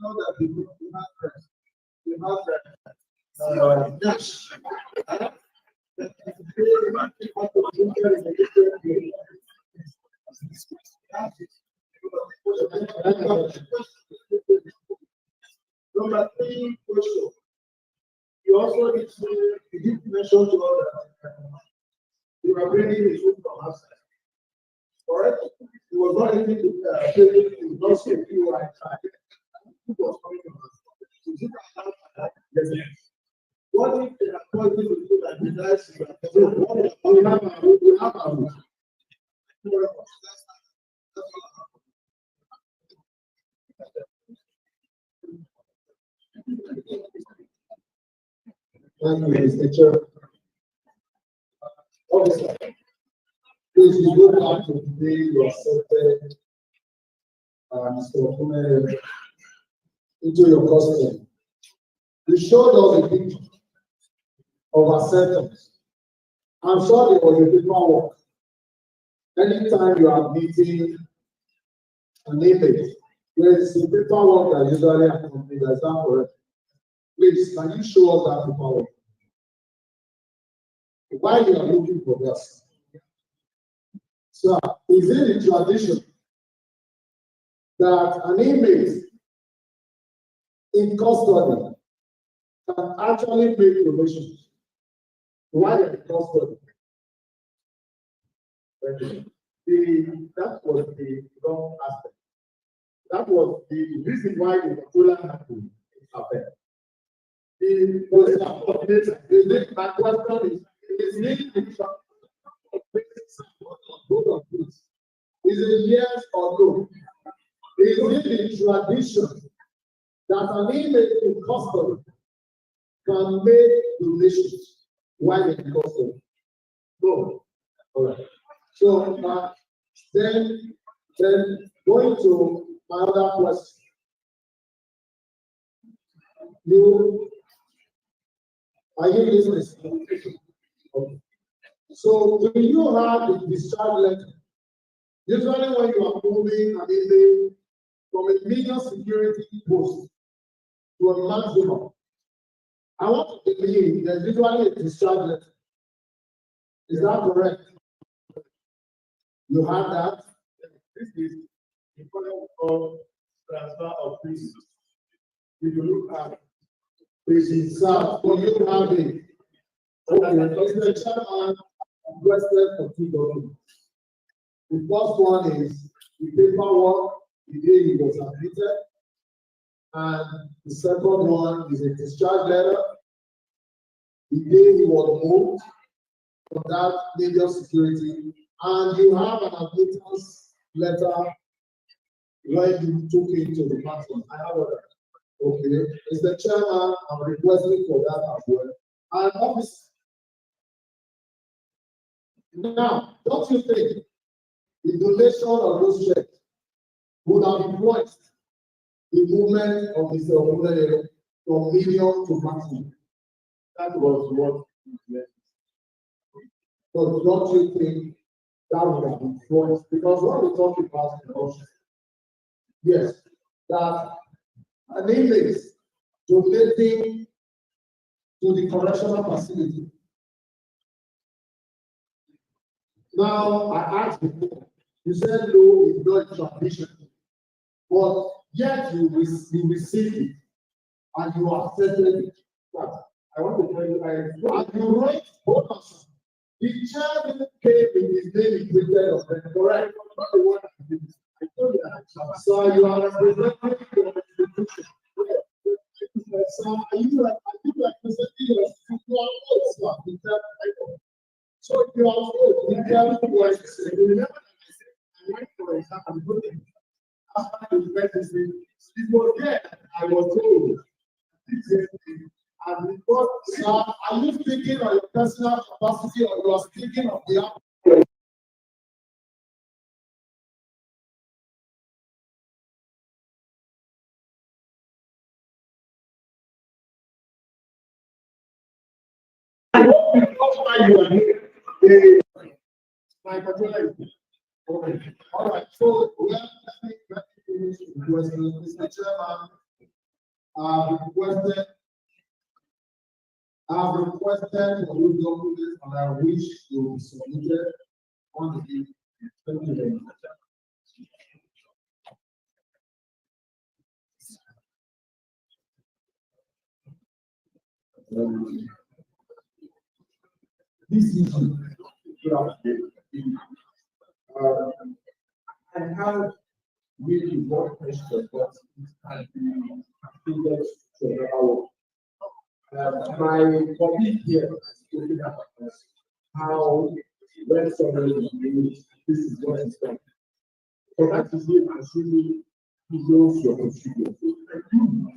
know that we have yes. Number 3 question. You also need to mention to others that you are bringing the food from outside. Correct? It was not anything to not say you are inside. It was coming from outside. Yes. What if they are calling you to that the guys we have a Thank you, Mr. Chair. Obviously, please you go back to today you accepted Mr. Okume into your custody. You showed us a picture of acceptance. I'm sure there was a paperwork. Anytime you are meeting an inmate, there is a paperwork that usually accompanies that. Is that correct? Please, can you show us that paperwork? Why you are looking for this? So, is it a tradition that an inmate in custody can actually make donations while in custody? That was the wrong aspect. That was the reason why the controller had to intervene. The question is really is it yes or no? Is it the tradition that an inmate in custody can make donations while in custody? No. All right. So then going to my other question. Are you listening? Okay. So do you have a discharge letter? Usually when you are moving an inmate from a medium security post to a maximum, I want to believe there's usually a discharge letter. Is that correct? You have that? This is the column of transfer of pieces. If you look at pieces, so you have it. Okay, the chairman requested for 2 documents. The first one is the paperwork the day he was admitted, and the second one is a discharge letter the day he was moved from that major security, and you have an admittance letter when you took it to the platform. I have that. Okay, Mr. Chairman, I'm requesting for that as well. And obviously, now, don't you think the donation of those checks would have influenced the movement of Mr. Okume from medium to maximum? That was what he meant. But don't you think that would have influenced? Because when we talk about corruption, yes, that an inmate donating to the correctional facility. Now, I asked before, you said no, it's not a tradition, but yet you received it and you accepted it. But I want to tell you, and you wrote bonus. The chairman came with his name printed on them, correct? Not the one that did it. I told you that. So you are representing your institution. So are you representing your institution? So if you are told, if you are remember that I went for exam and good thing. After the medicine, it was there. I was told. And because, are you thinking of your personal capacity or you are thinking of the outcome? I hope because why you are here. My controller is here. Okay. All right. So we have Mr. Chairman. I've requested for those documents and I wish to be submitted on the 20th. This is I have really one question, but it has been completed to another one. My colleague here has spoken about how when somebody is doing this is what is done. For that is it, assuming he knows your procedure. So you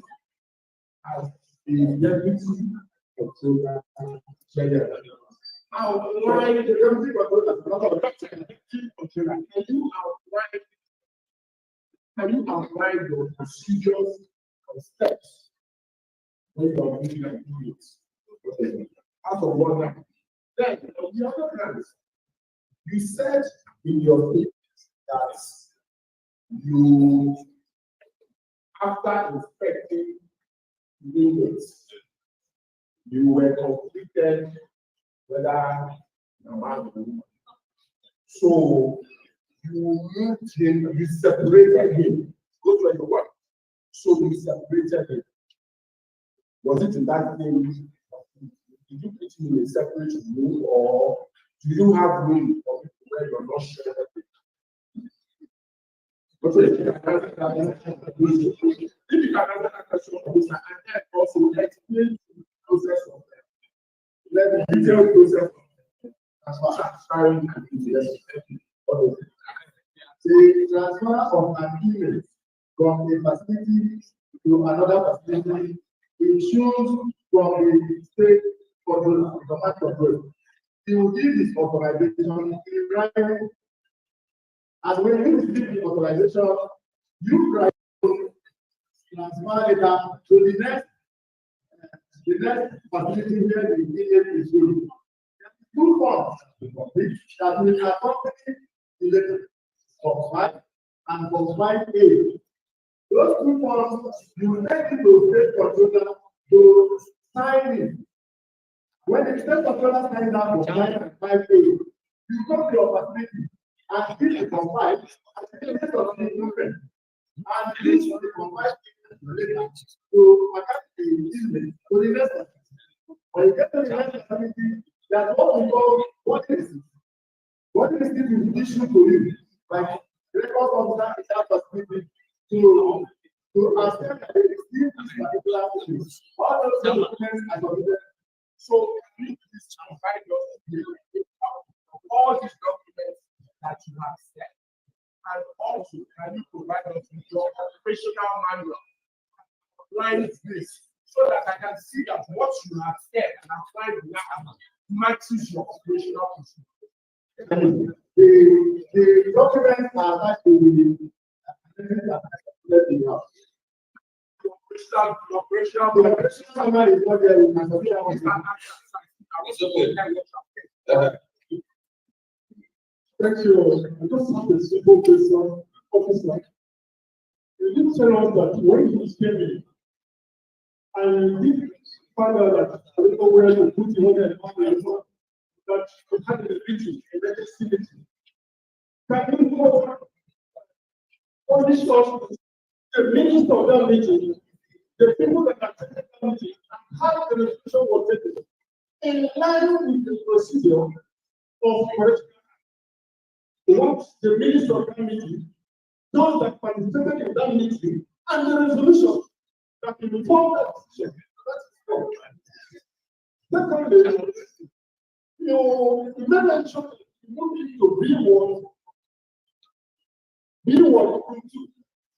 as a deputy controller general. Outline the deputy controller. Can you outline your procedures and steps when you are moving and doing it? Out of one hand. Then on the other hand, you said in your statement that you, after inspecting units, you were completed whether so you moved him, you separated him. Go to your work. So you separated him. Was it in that thing? Did you put him in a separate room, or do you have room for people where you're not sure that they if you can answer that question, and also explain the process of them. Let the detailed process as far as transferring an email. The transfer of an email from a facility to another facility issues from the state control, command control. He will give his authorization in writing. And when you receive the authorization, you write transfer data to the next facility where the email is going. Two forms that will accompany the letter from 5 and from 5A. Those two forms, you will take it to state controller to sign in. When the state controller signs out from 5 and 5A, you come to your facility and fill it from 5 and the rest of the movement. And this will be from 5 later to attach the email to the next facility. When you get to the next facility, that's what we call what is it? What is it issued to you? Like record officer in that facility to accept that they receive this particular thing. All those documents are submitted. So you please provide all these documents that you have sent. And also, can you provide us with your operational manual? Line this so that I can see that what you have said and applied now matches your operational procedure. The documents are actually the operational manual is not there. Thank you. I just have a simple question, officer. You did tell us that when you came in, and you did find out that I don't know where to put you on that you had a meeting, a legislative meeting. Can you go on this source, the minister of that meeting, the people that attended that meeting, and how the resolution was taken in line with the procedure of correction? What the minister of that meeting, those that participated in that meeting, and the resolution that informed that decision. Secondly, you mentioned you need to be one.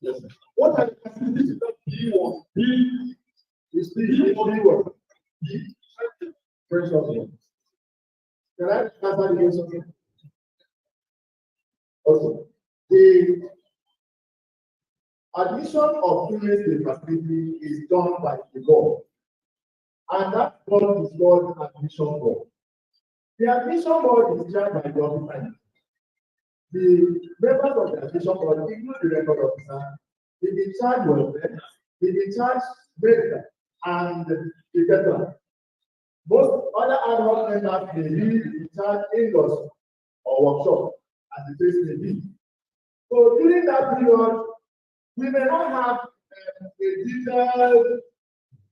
Yes. What are the facilities that B1? B is B1. B. First of all. Can I answer the question? Also, the admission of inmates to the facility is done by the board, and that board is called admission board. The admission board is chaired by the officer. The members of the admission board include the record officer, the in charge welfare, the in charge break and etc. Most other ad hoc members may be in charge indoors or workshop, as the case may be. So during that period, we may not have a detailed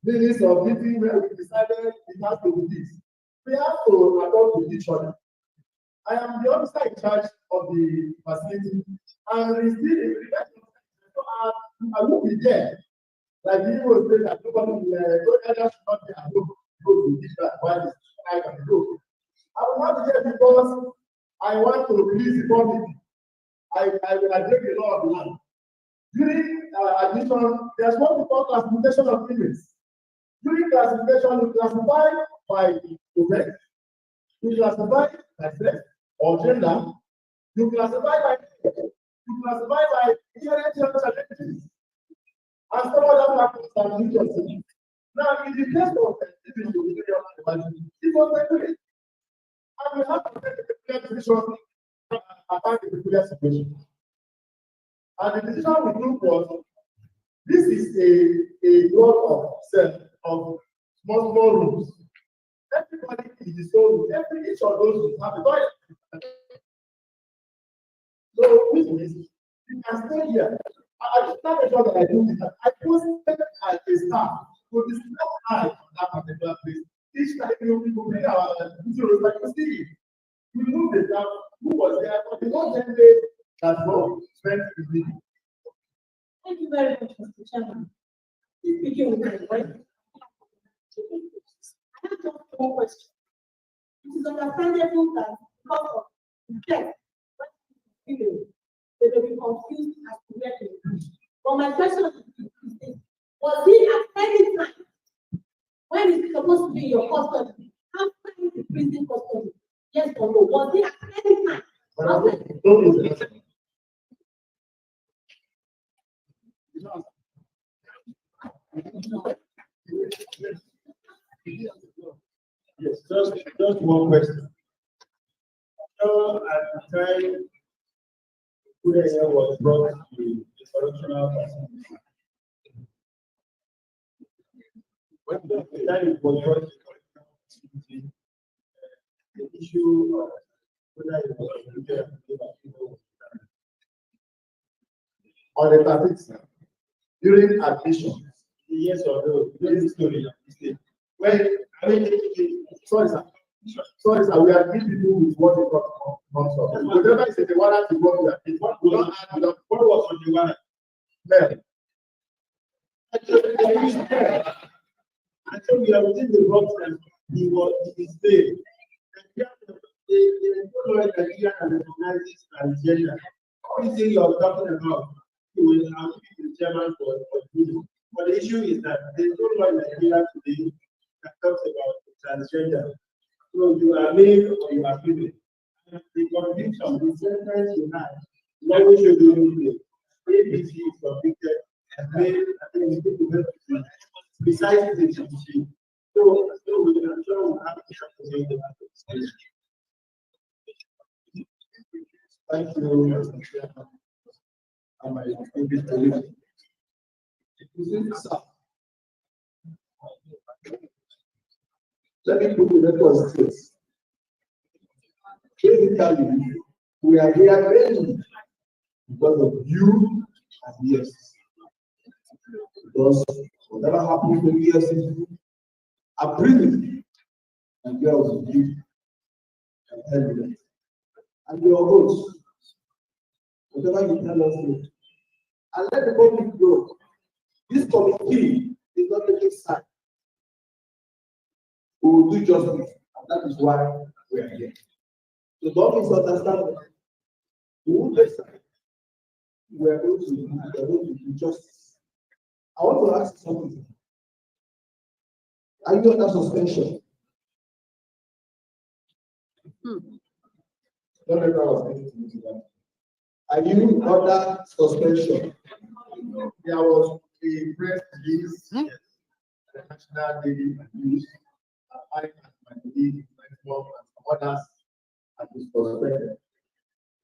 minutes of meeting where we decided it has to be this. We have to adapt to each other. I am the officer in charge of the facility, and receive so I will be there. Like you will say that nobody will should not be at home. Go to this while I can go. I will not be there because I want to please the public. I break the law of the land. During admission, there's what we call classification of images. During classification, you classify by object, you classify by sex or gender, you classify by inherent challenges, and some other factors that you can see. Now, in the case of it was regular, and we have to take a clear decision about the peculiar situation. And the decision we took was, this is a block of cells of small rooms. Everybody in the room, each of those rooms have a toilet. So which means you can stay here. I just not make sure that I do this. I posted as a staff to discuss on that particular place. Each time we bring our videos, like you see, we move the staff who was there for the whole 10 days that was spent in the meeting. Thank you very much, Mr. Chairman. Please begin with my voice. I have just one question. It is understandable that because of death, they will be confused as to where they are. But my question is, was it at any time when it's supposed to be your custody, after the prison custody? Yes or no? Was it at any time? Yes, just one question. So at the time Udaya was brought to the correctional facility, when the time it was brought to the correctional facility, the issue of whether it was on the 13th during admission, yes or no, during the story, when I mean, sorry sir, we are giving people with what they got months of. Whatever is the warrant is what we are giving. We don't add what was on the warrant. Then I think we are within the box and he is there. The employer Nigeria recognizes transgender. Everything you are talking about, you will have to be the chairman for the but the issue is that there's no law in Nigeria today that talks about transgender. So you are male or you are female. And the conviction, the sentence you have, what we should do is ABC is convicted and male, I think it's going to be besides the GDC. So we can sure we have to say the thank you, Mr. Chairman. And my English colleague. Let me put the record straight. Basically, we are here mainly because of you and yes. Because whatever happens to yes, I'm bringing and girls with you and evidence. And your host, whatever you tell us to. And let the public know. This committee is not taking side. We will do justice, and that is why we are here. So don't misunderstand. We will take side. We are going to do justice. I want to ask you something. Are you under suspension? Don't let us. Are you under suspension? There was a press release, the National Daily News, I and my colleague, and others have been suspended.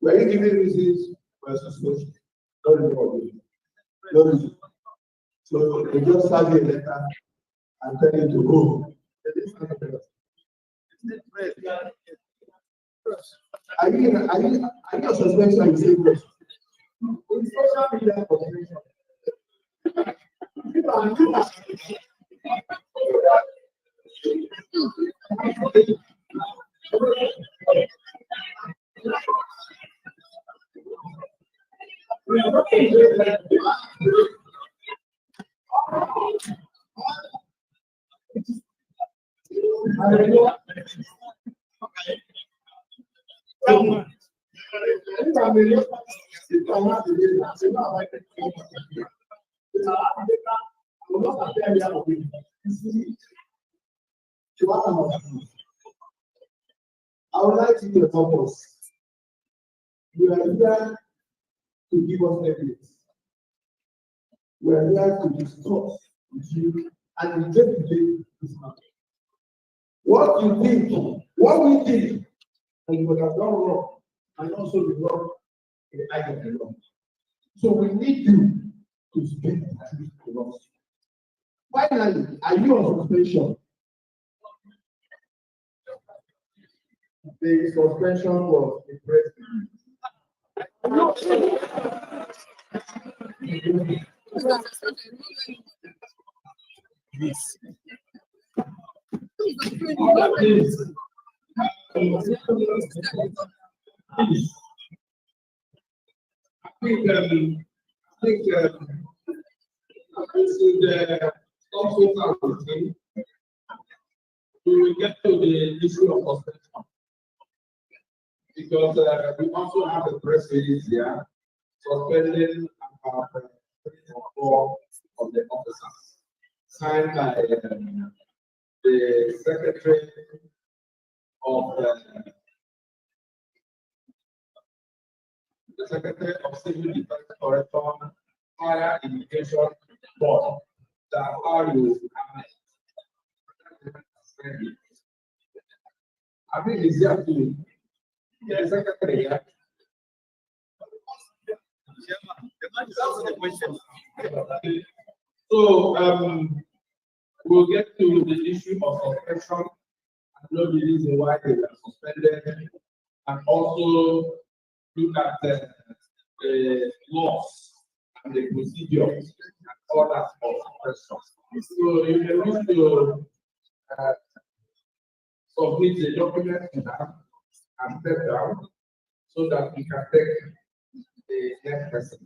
Were you giving reasons for suspension? No reason. So they just send you a letter and tell you to go. Are you a suspension? You say yes. In social media conversation. I would like to give a purpose. We are here to give us evidence. We are here to discuss with you and investigate this matter. What you think, what we think, and you would have done wrong, and also the wrong in the eye of the law. So we need you to speak the truth to us. Finally, are you on suspension? The suspension was impressive. Yes. We will get to the issue of suspension because we also have a press release here suspending about 3 or 4 of the officers, signed by the secretary of Civil Defense Corrector, Higher Education Board, that are you. I think it's here to the secretary. So we'll get to the issue of suspension and know the reason why they were suspended, and also look at the laws and the procedures and orders of suspension. So if you wish to submit the document and step down so that we can take the next person.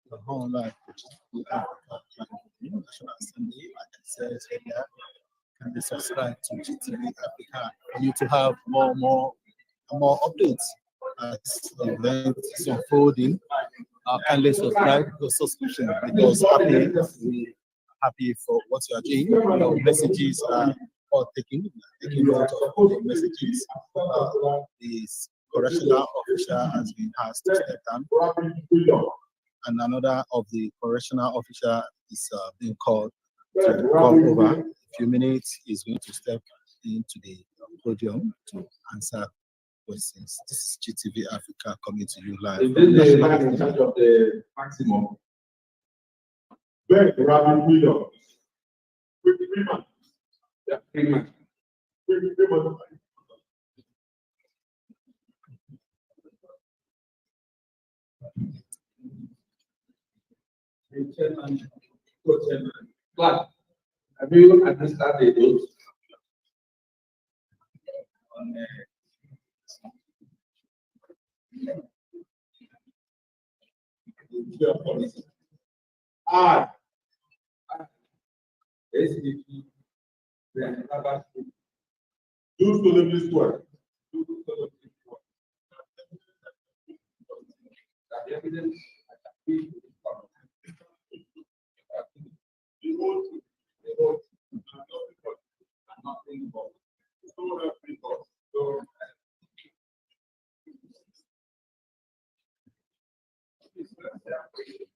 The whole life, which is the National Assembly, like I said earlier, can be subscribed to GTV Africa for you to have more updates as the event is unfolding. Kindly subscribe to subscription because we happy for what you are doing. Your messages are all taking note of the messages. The correctional officer has been asked to step down, and another of the correctional officer is being called to come over. In a few minutes, he's going to step into the podium to answer questions. This is GTV Africa coming to you live. Is this the man in charge of the maximum? Very rapid freedom. 3 months. Yeah, 3 months. 3 months. Chairman, co-chairman. But have you administered the dose? SDP, then Robert, do solemnly swear. That the evidence nothing but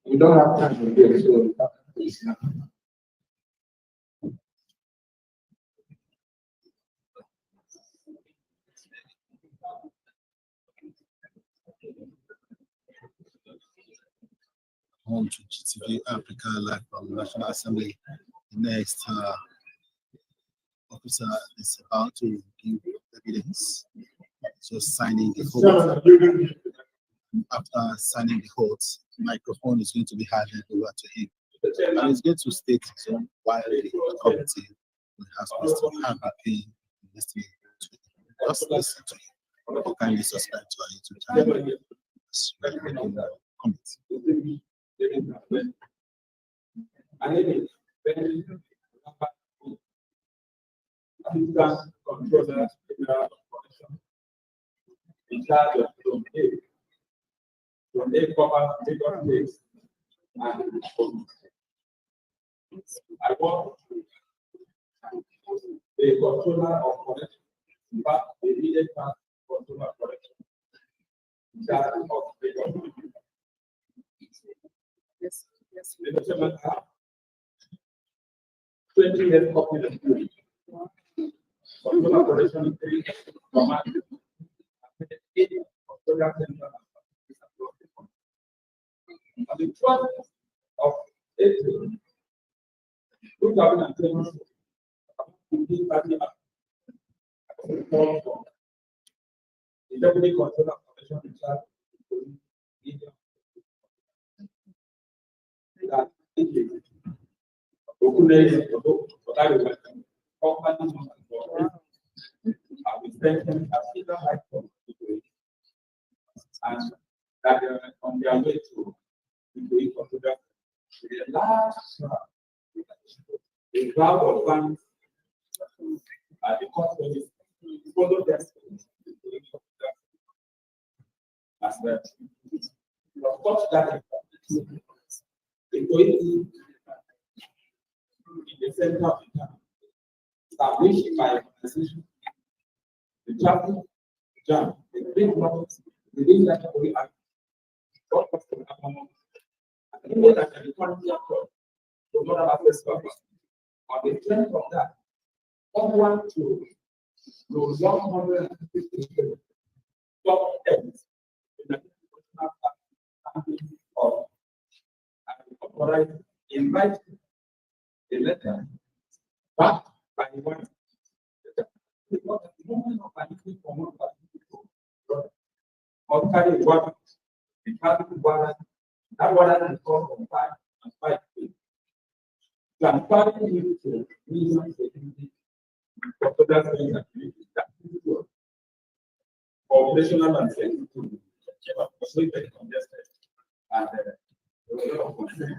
we don't have time to get so home to GTV Africa Live from the National Assembly. The next officer is about to give evidence. So signing the oath. After signing the oath, the microphone is going to be handed over to him. And he's going to state his own while the committee will ask us to have a thing listening to him. Just listen to him. You kindly subscribe to our YouTube channel. Comments. Controller in charge of Zone A. Zone A covers Lagos State and Kogi. I want the controller of correction, in fact, the immediate task controller of correction, in charge of Lagos. Yes. The document have 20 years copy of the controller of correction 3 command. On the 12th of April 2020, the deputy controller of correction in charge that and that they are on their way to consider the last a crowd of fans at the conference follow them as well. Of course, that is going in the center of the town, established by organization, the traffic jam, the big blocks, the things that we have. What was the happen? And even that the economy of God, the God of access purpose. On the strength of that, 1 to 150 top ends in the of invite the letter back by one. The moment of anything for one or carry water, the carry water, that water is called from 5 and 5 feet. Transferring it to medium security for total things activities that is good. Operational and security, very congested, and there was a lot of concern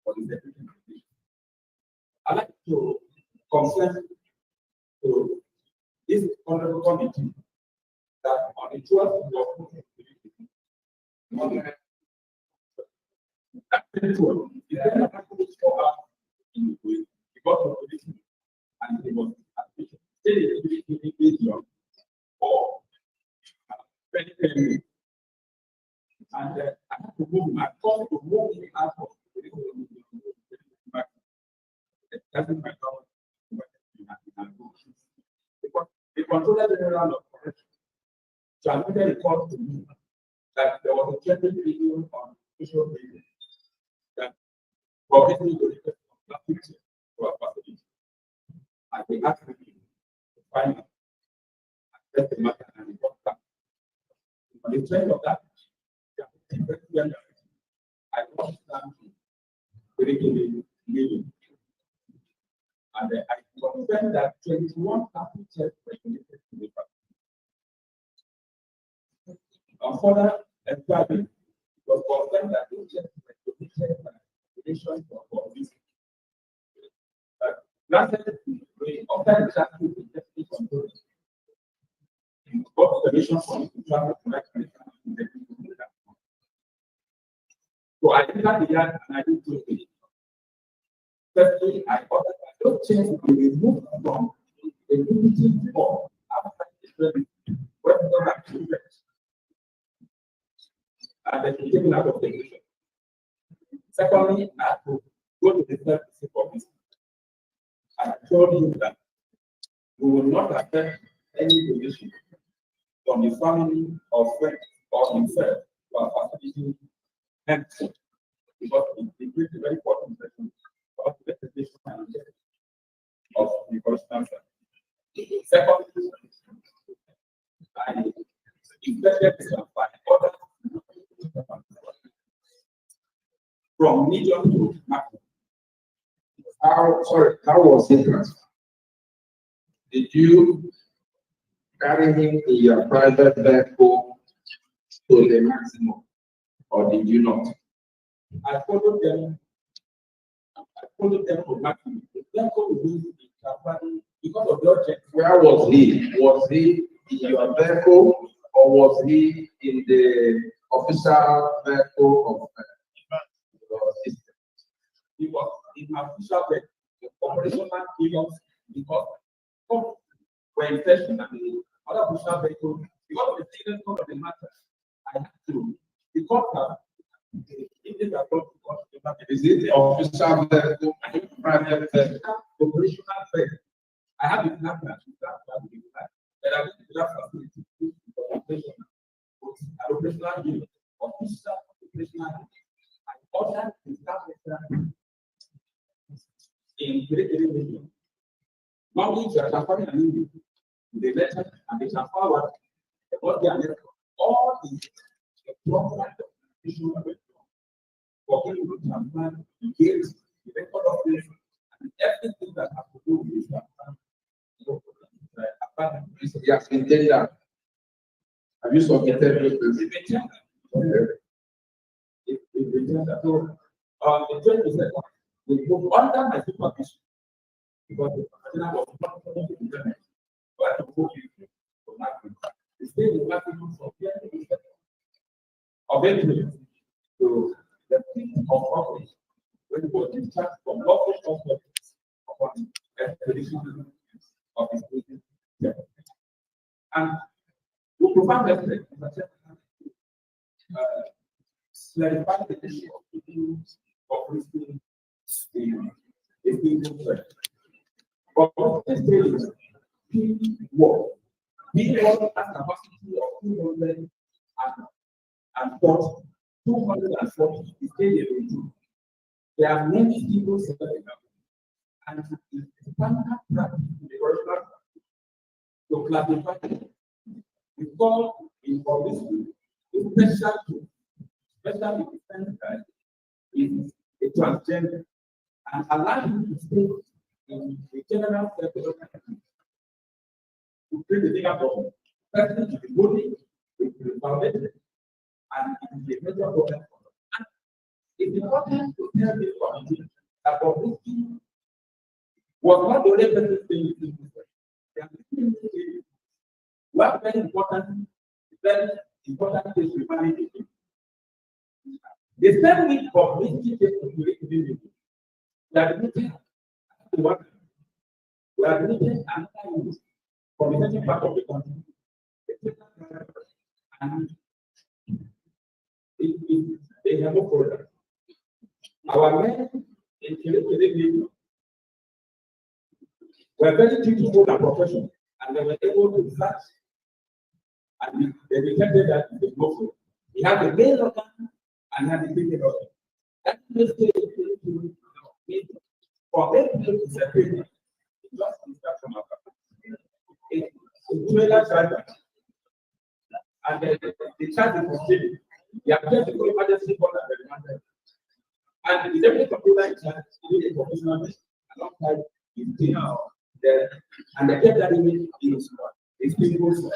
for the security. I'd like to confirm to this honorable committee that on the 12th of that 12th, the because of this, and it was still for very family. And I have to move my phone to move the out of it doesn't matter what because the controller general of correction transmitted report to me that there was a trending video on social media that Bobrisky donated from picture to our facility. And they asked me to find out and test the matter and report back. On the strength of that, I want them to bring in the meeting. And I confirm that 21 traffic checks were related to the facility. On further inquiry, it was confirmed that those checks were related by relation for Bobrisky. Granted, we often exactly the deputy control. Got permission for me to travel to that place. So I entered the yard and I did 2 things. Firstly, I ordered that those chairs be removed from the meeting hall after the training when we got back to the bench. And then we came out of the meeting. Secondly, I had to go to the third office. I told you that we will not accept any donation from the family or friends or himself to our facility. And because it gives a very important impression about the representation of the first answer. Second, I invested by order from medium to macro. How was it transferred? Did you carry him in your private vehicle to the maximum, or did you not? I followed them to maximum. The vehicle was because of the object. Where was he? Was he in your vehicle, or was he in the official vehicle of the system? He was in my official vehicle, the operational periods, because when session and the other official vehicle, because of the serious code of the matter, I had to because is it the official vehicle and private vehicle, operational vehicle? I have a plan that I will draft facility for operational unit, official operational unit. I ordered the staff in Greater Region. Normally, they are transferring an email, they letter, and they transfer what they are all the proper issue for people to transfer the gates, the record of this, and everything that has to do with that. He has been tender. Have you submitted this? So, the 20%, we move under my supervision because the personal was not going to implement. But to go to maximum. The state is maximum for 20% of everything. So, the thing of office, when it was discharged from lawful office upon expedition of his business. And we provide that clarify the issue of people operating the business. But this is work. We all have a capacity of 200 and 240 is stadium. There are many people selling up. And the standard practice in the original to classify we call in Bobrisky special defense is a transgender and allow him to stay in the general sector to create a bigger problem. Person to be bullied, to be founded, and it is a major problem. And it's important to tell this community that Bobrisky was not the only person saying this. One very important case we manage. The same week of Bobrisky takes to create the we are admitting another use from the certain part of the country. And they have no product. Our men in Kiri were very dutiful and professional, and they were able to search. And they detected that it was no food. He had the male organ and had the female organ. That mistake for them to separate it. Just instruction of a trailer driver. And the charge is still. He appeared to go emergency call and remanded. And the deputy computer in charge did a professional alongside his team. And they kept that image in his people's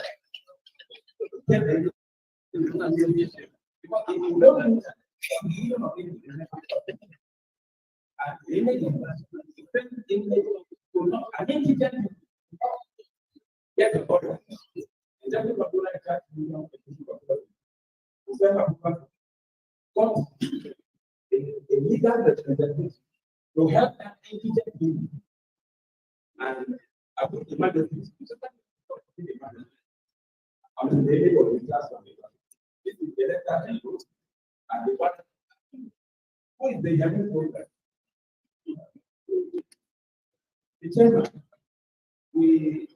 because if you don't and the image will not identify get the order. The deputy computer in charge got a legal representative to help that entity and I put emergency. I'm the lady of the class of this is the letter and the one who is the young program. The chairman, we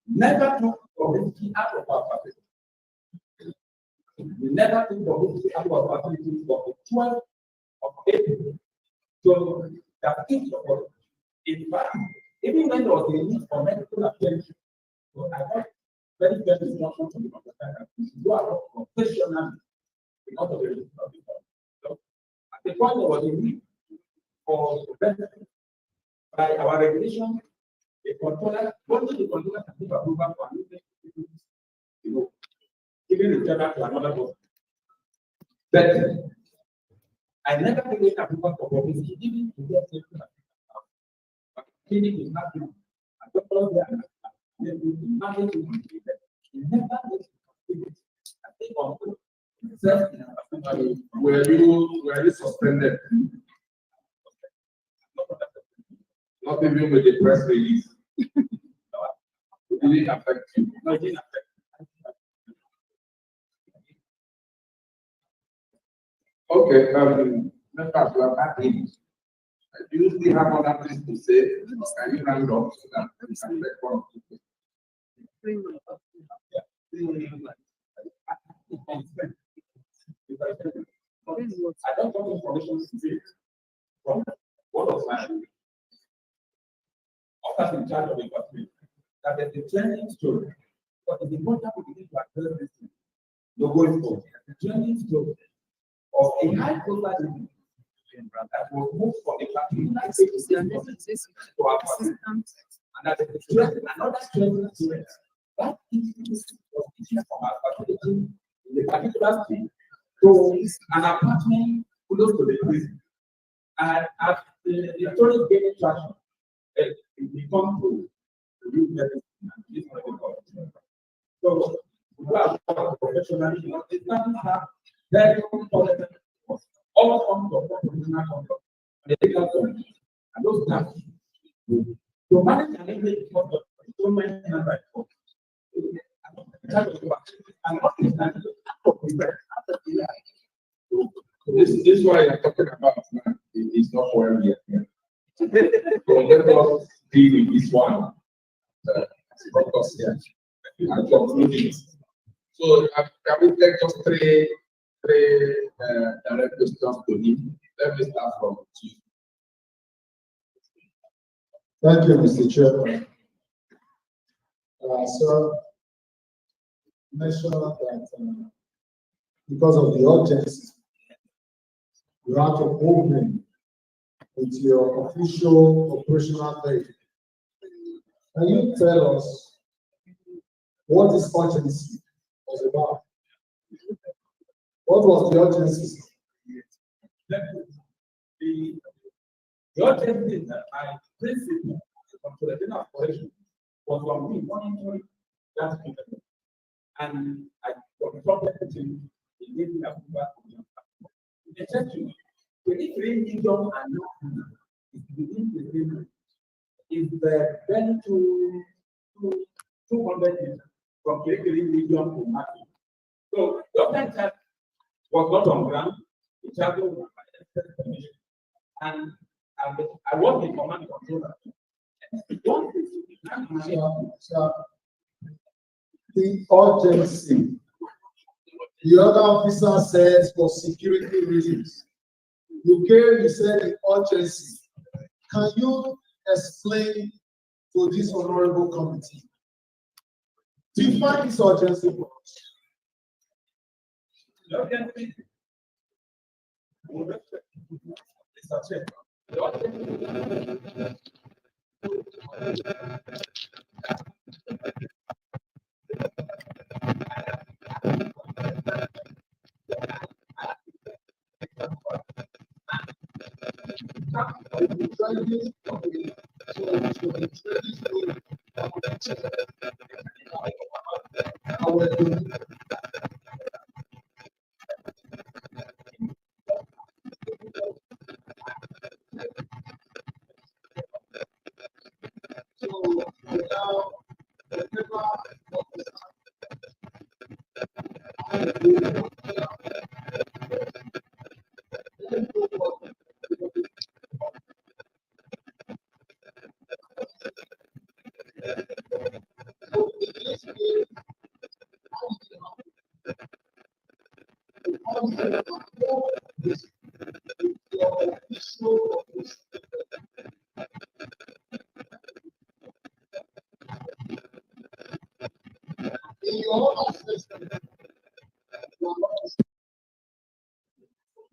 never took Bobrisky out of our facility. We never took Bobrisky out of our facility for the 12 of April. So that each of us, in fact, even when there was a need for medical attention, so I got very instruction to understand that you are professional because of the reason of the problem. So at the point there was a need for benefit by our regulation, the controller, only the controller can give approval for anything, you know, giving the job to another person. But I never gave approval for Bobrisky, even to get it. But clinic is not doing. I don't know where nothing to do. Never I think were you suspended? Not even with the press release. It didn't affect you. No, it didn't affect. Okay, members, we are back in. Do you still have other things to say? Can you round up so that we can take one or two things? I don't want information today from one of my officers in charge of the department that there's a trending story. But it's important we begin to address this thing. No going forward. The trending story of a high profile individual that was moved from the particular state to our party. And that is another trending story. That is was issued from our facility in the particular state to an apartment close to the prison. And as the story gaining traction, it become to use medicine and this medical. So we are professionally, it doesn't have very important all forms of professional conduct, the legal conduct, and those that to manage an image because of so many numbers. And what is that? This is what you're talking about now. It's not where we are here. So let us deal with this one. Focus here. And conclude it. So can we take just three direct questions to him? Let me start from you. Thank you, Mr. Chairman. Sir, mentioned that because of the urgency, you have to move in with your official operational day. Can you tell us what this urgency was about? What was the urgency? The urgency is that my principle for the general operation was from me monitoring that people. And I was talking to him, he gave me approval. He said to me, 23 million and not is within the same is the then to 200 million from 23 million to nothing. So the offense was not on ground, it traveled with my permission. And I was the command controller. Sir, the urgency. The other officer says for security reasons. You came, you said the urgency. Can you explain to this honorable committee? Define this urgency for us. The urgency.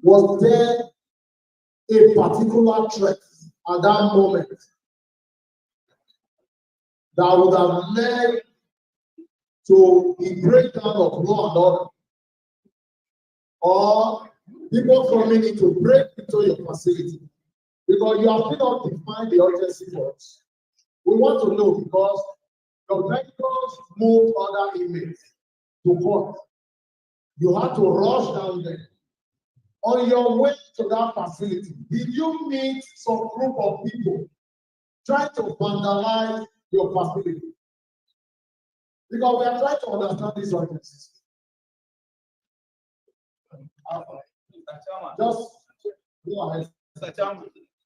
Was there a particular threat at that moment that would have led to a breakdown of law and order, or people coming in to break into your facility? Because you have not defined the urgency for us. We want to know because your vendors moved other inmates to court. You had to rush down there. On your way to that facility, did you meet some group of people trying to vandalize your facility? Because we are trying to understand these urgencies. Just go ahead.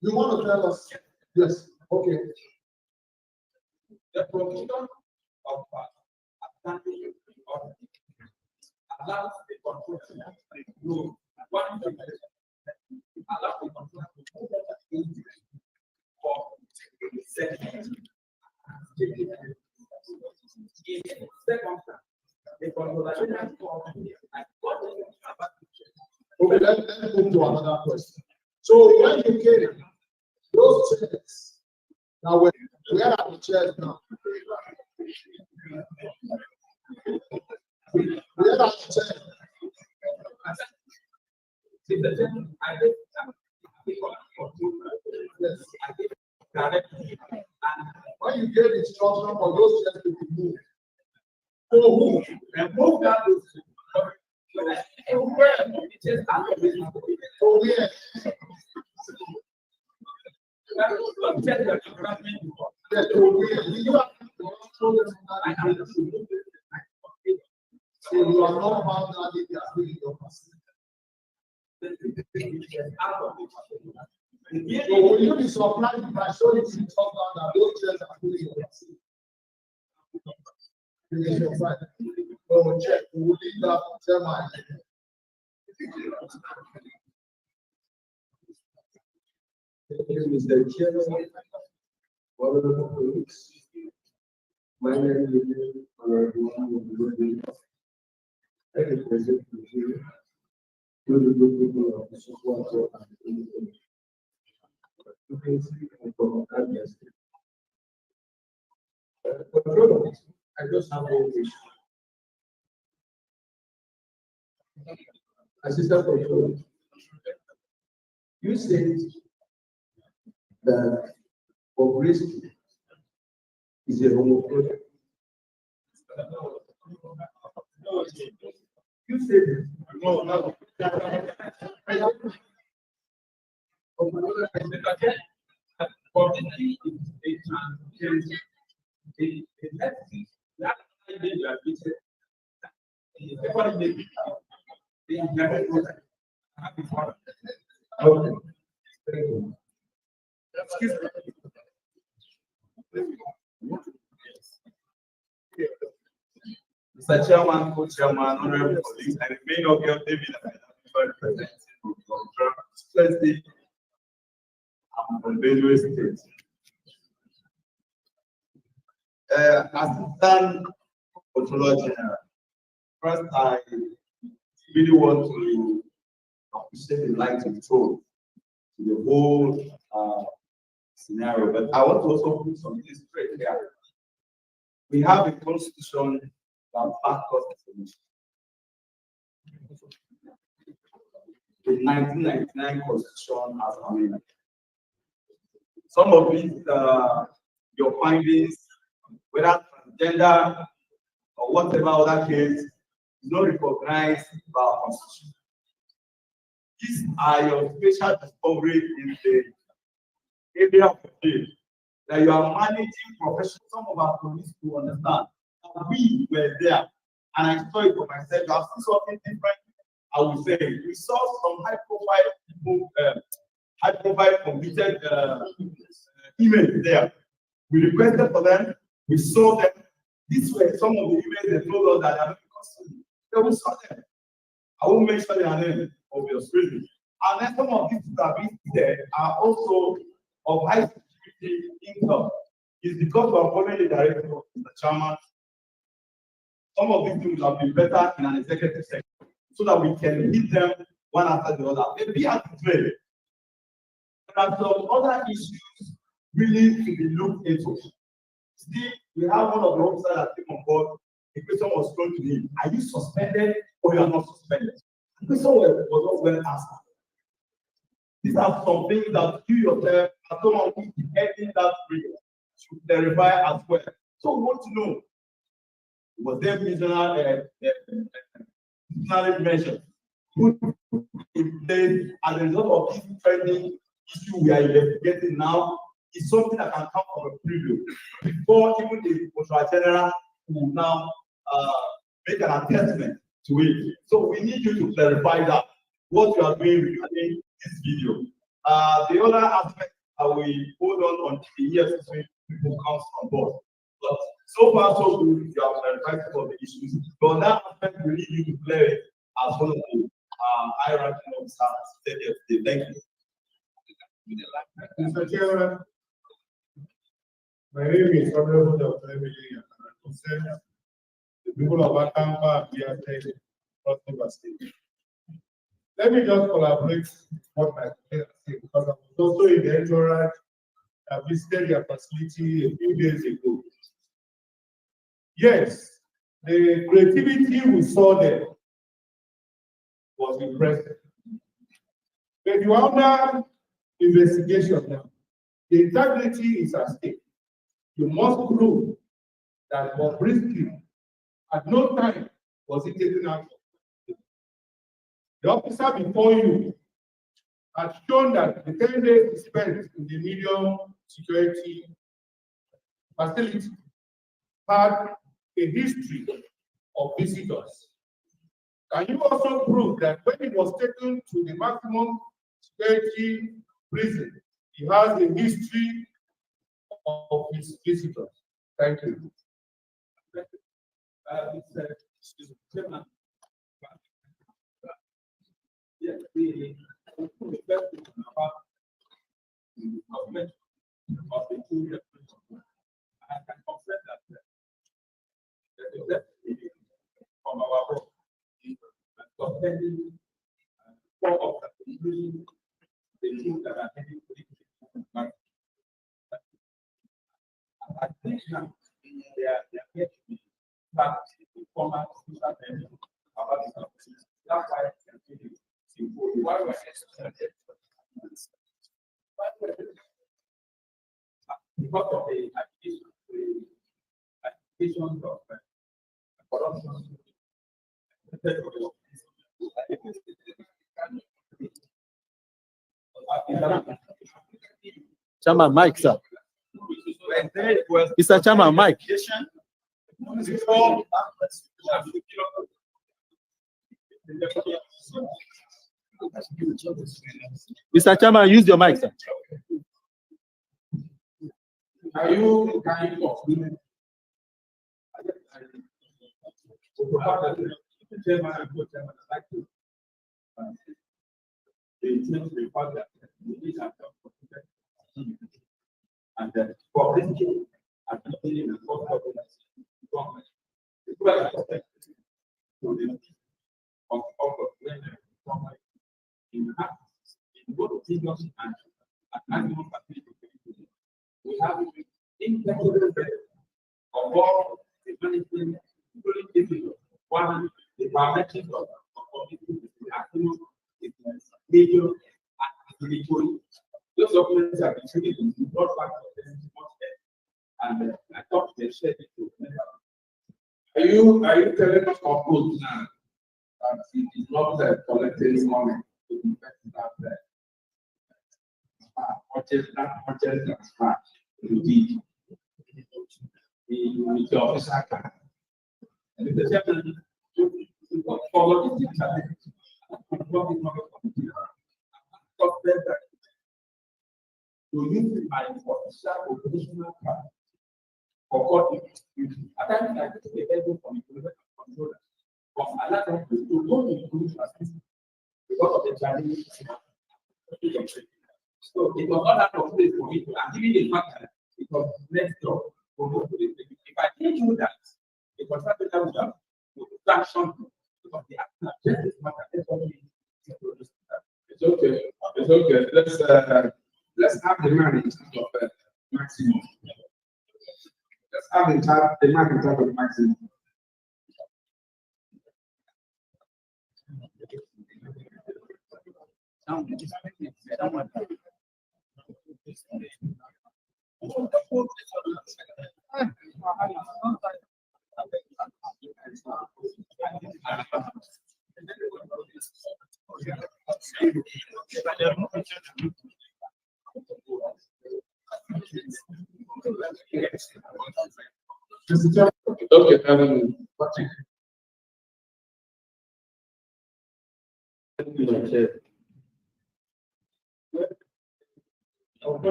You want to tell us? Yes. Okay. The provision of attending allows the control to know what the allow the control to move for seconds. In second, the control Okay, let's move to another question. So when you came, those chairs, now where are the chairs now? Where are the chairs? When you gave instruction for those chairs to be moved, so who? And move that. So where? So you are not bound that if you are still in your facility. So will you be surprised if I show you in top down that those chairs are still in your facility? Oh, check. We will leave that tell my Thank you, Mr. Chairman. Honorable colleagues, my name is Honorable Bobrisky. I represent Nigeria to the good people of the Sokoto and from Abia State. Control, I just have one issue. Assistant Controller, you said that Bobrisky is a homophobe. You said it. No. Okay. Thank you. Excuse me. Mr. Chairman, Co-Chairman, honorable colleagues, I remain of your David representing Thursday from Benue State. Assistant Controller General, first I really want to appreciate the light you throw to the whole scenario, but I want to also put something straight here. We have a constitution that backs us information. The 1999 constitution has amended. Some of these, your findings, whether transgender or whatever other case, is not recognized by our constitution. These are your special discovery in the area of the field that you are managing professional. Some of our police will understand that we were there, and I saw it for myself. I've seen something different. I would say we saw some high-profile people, high-profile convicted emails there. We requested for them. We saw them. These were some of the emails they told us that they are not in custody. Then we saw them. I won't mention their name, obviously. And then some of these that we there are also of high security income. It's because we are following the directive of Mr. Chairman. some of these things will be better in an executive sector so that we can lead them one after the other. Maybe at the trade. There are some other issues really to be looked into. See, we have one of the officers that came on board. The question was thrown to him: are you suspended or you are not suspended? The question was not well asked. These are some things that you yourself, as someone who is heading that region, should clarify as well. So we want to know, was there missionary measures put in place as a result of this trending issue we are investigating now? Is something that can come from a preview before even the Controller General will now make an assessment to it. So we need you to clarify that what you are doing regarding this video. The other aspect that we hold on the EFCC people comes on board. But so far so good, you have clarified some of the issues. But on that aspect, we need you to play it as one of the high-ranking officers said yesterday. Thank you. Mr. Chairman, my name is Honorable Dr. Emily, and I represent the people of Akampa and Biafra across the state. Let me just collaborate with what my colleagues say, because I was also in the entourage. I visited their facility a few days ago. Yes, the creativity we saw there was impressive. But you are under investigation now. The integrity is at stake. You must prove that Bobrisky at no time was he taken out. The officer before you had shown that the 10 days he spent in the medium security facility had a history of visitors. Can you also prove that when he was taken to the maximum security prison, he has a history of his visitors? Thank you. Yes, the first thing about the government of the two, I can confirm that the left from our board suspending 4 of them, including the two that are heading to the I think now they are yet to be back to the former about the subsidies. That's why I can continue. Why was because of the accusations of corruption. Chairman Mike, sir. Mr. Chairman Mike. Mr. Chairman, use your mic, sir. Are you kind of Chairman and co-chairman, I'd like to the fact that we have and then for this case, I'm in the court of government. The question to the of in both opinions and maximum facility. We have integral of all the management, including one, the biometrics of the acronym, major and those documents have been treated in the broad part of the and I thought they said it to Are you telling us of good now that it is not collecting money to invest that purchase transfer to the officer can? And the chairman for logistics to use my official operational card for court duty. At times I take the help from the controller. But I like them to go to the police assistance because of the challenge. So it was not that of place for me to, and given the fact that it was next door for most of the things. If I didn't do that, the contractor would have okay. Let's have the man in charge of maximum. Let's have the man in charge of maximum. Okay,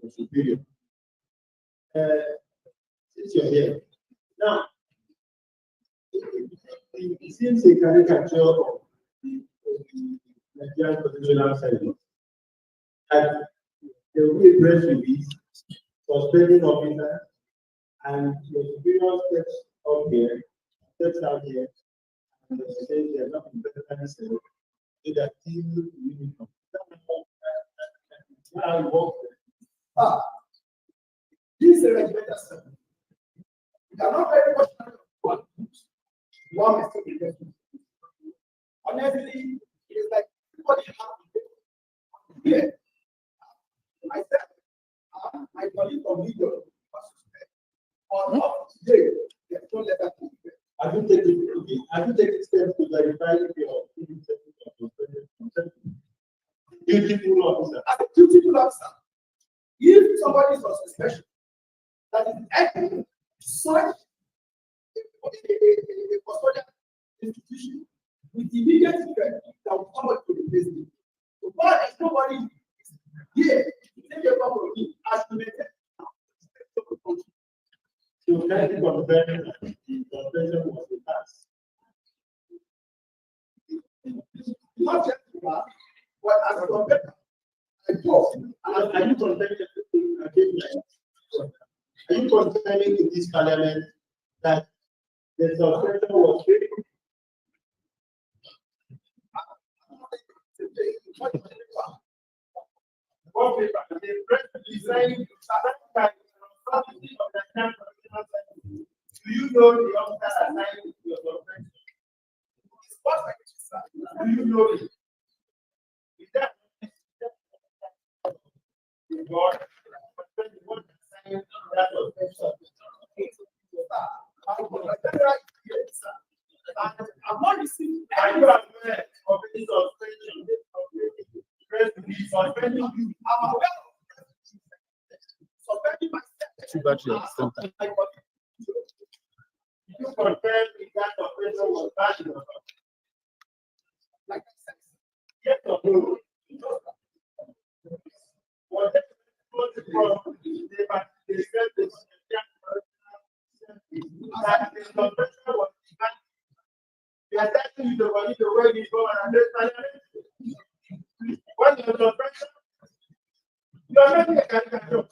superior. Since you're here, now it seems a caricature of the Nigerian constitutional service. And there will be a press release suspending officer, and your superior steps up here, steps out here, and they say they are not better so that team uniform. How it works. This is a better stuff. You cannot very much one mistake in this. Honestly, it's like what you have here. I said, my colleague from legal was suspended. On up today, they don't let that be. Have you taken steps to verify if your dutiful officer? As a dutiful officer, if somebody is on suspension, that is acting such a custodial institution with immediate effect that will come to replace me. So far as nobody is here to take care of me as to maintain. So can you confirm that the confession was the past? Not just that, but as a competitor, I talk. Are you confirming in this parliament that the suspension was fake? What paper? The press design do you know the officer assigned your suspension? It's perfect, sir. Do you know it? Is that God assigned that suspension? I'm not receiving any of this suspension. Suspending you. I'm aware of suspending myself. You confirm if that suspension was valid or not? Like I said, yes or no? Well, that's the problem. They said that the suspension was valid. They are telling you the way you go and when you're suspension, you are making a caricature.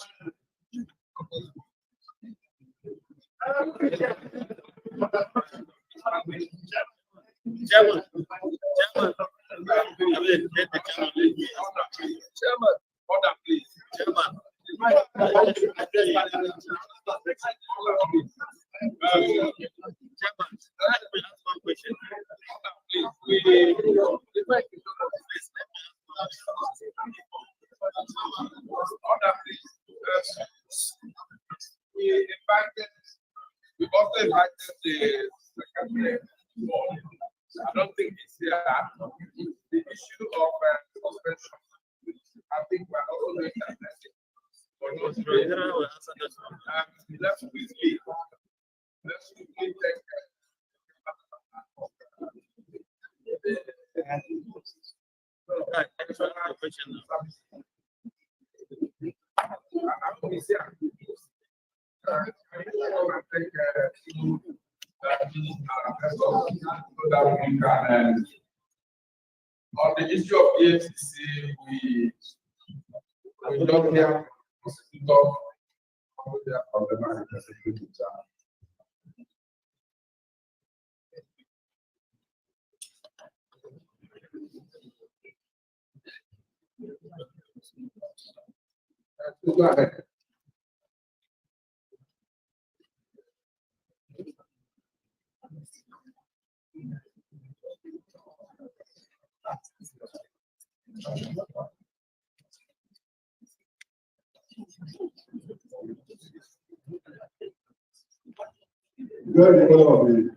Chairman, order please. Chairman. One question. We also invited the secretary. I don't think it's here. The issue of suspension. I think we're also doing that. Let's quickly take on the issue of Efcc, we don't hear prosecutor from the market security. Go ahead. Very well of the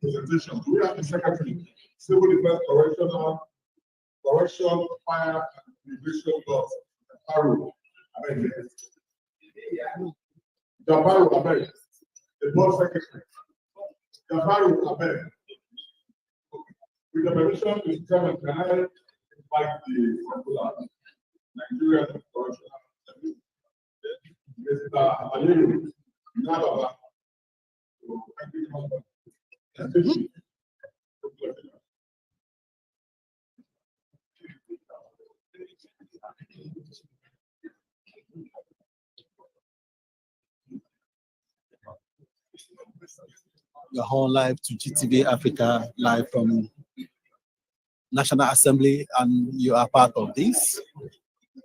presentation. We have the secretary, civil defense correction, fire, and immigration laws. Jafaru, America. The board secretary. Jafaru, America. With the permission of the chairman, can I invite the popular Nigerian correctional Mr. Aliyu Nababa. Thank you very much. Your whole live to GTV Africa, live from National Assembly, and you are part of this.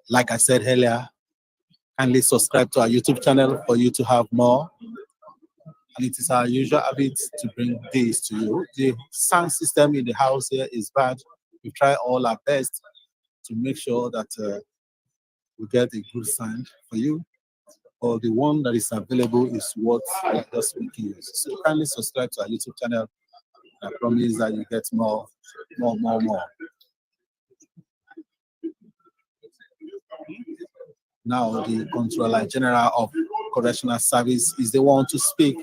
Like I said earlier, kindly subscribe to our YouTube channel for you to have more. And it is our usual habit to bring this to you. The sound system in the house here is bad. We try all our best to make sure that we get a good sound for you. Or the one that is available is what we are just making use. So kindly subscribe to our YouTube channel. I promise that you get more. Now the Controller General of Correctional Service is the one to speak,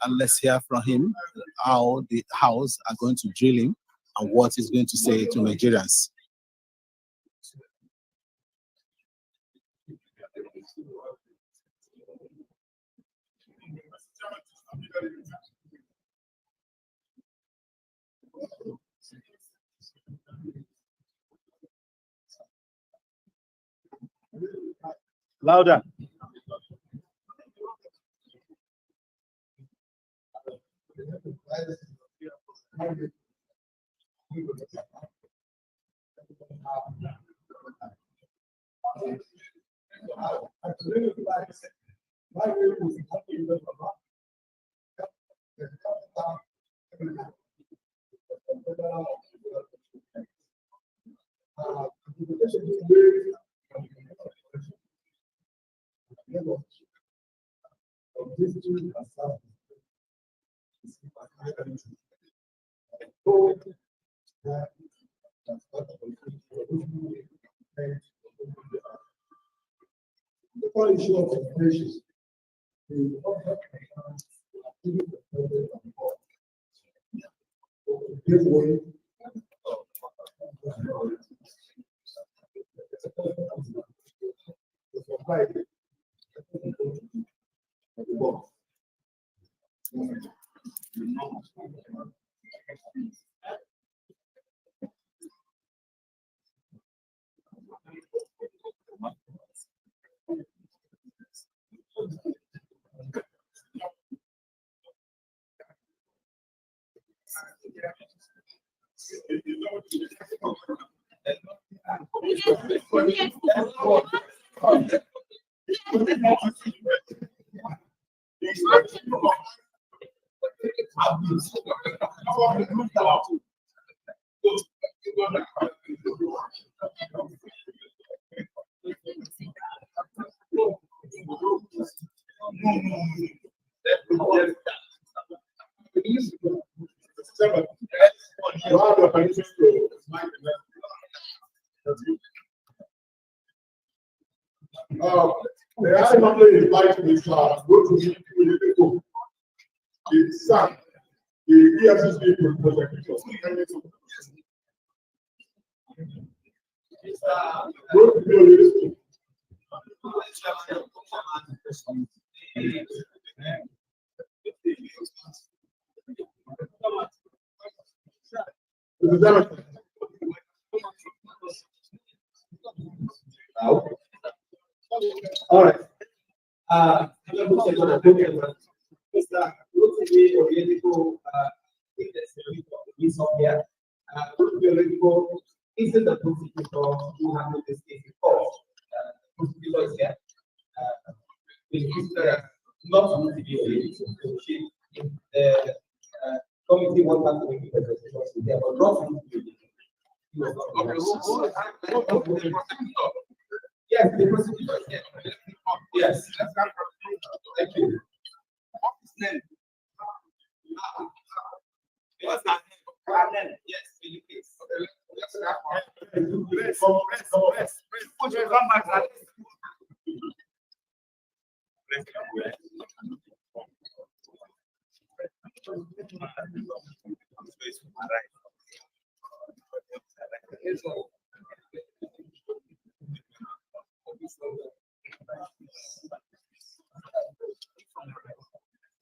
and let's hear from him how the House are going to drill him and what he's going to say to Nigerians. Louder. May I normally invite Mr. Go to meet people. It's Sam, the Efcc prosecutor. Go to the All right. Is it the prosecutor who handled this case before? prosecutors here. Not to the committee wants to make presentations there, but not yes, the prosecutor. Yes. Thank you. What's his name? What's that name? Yes, Philippines.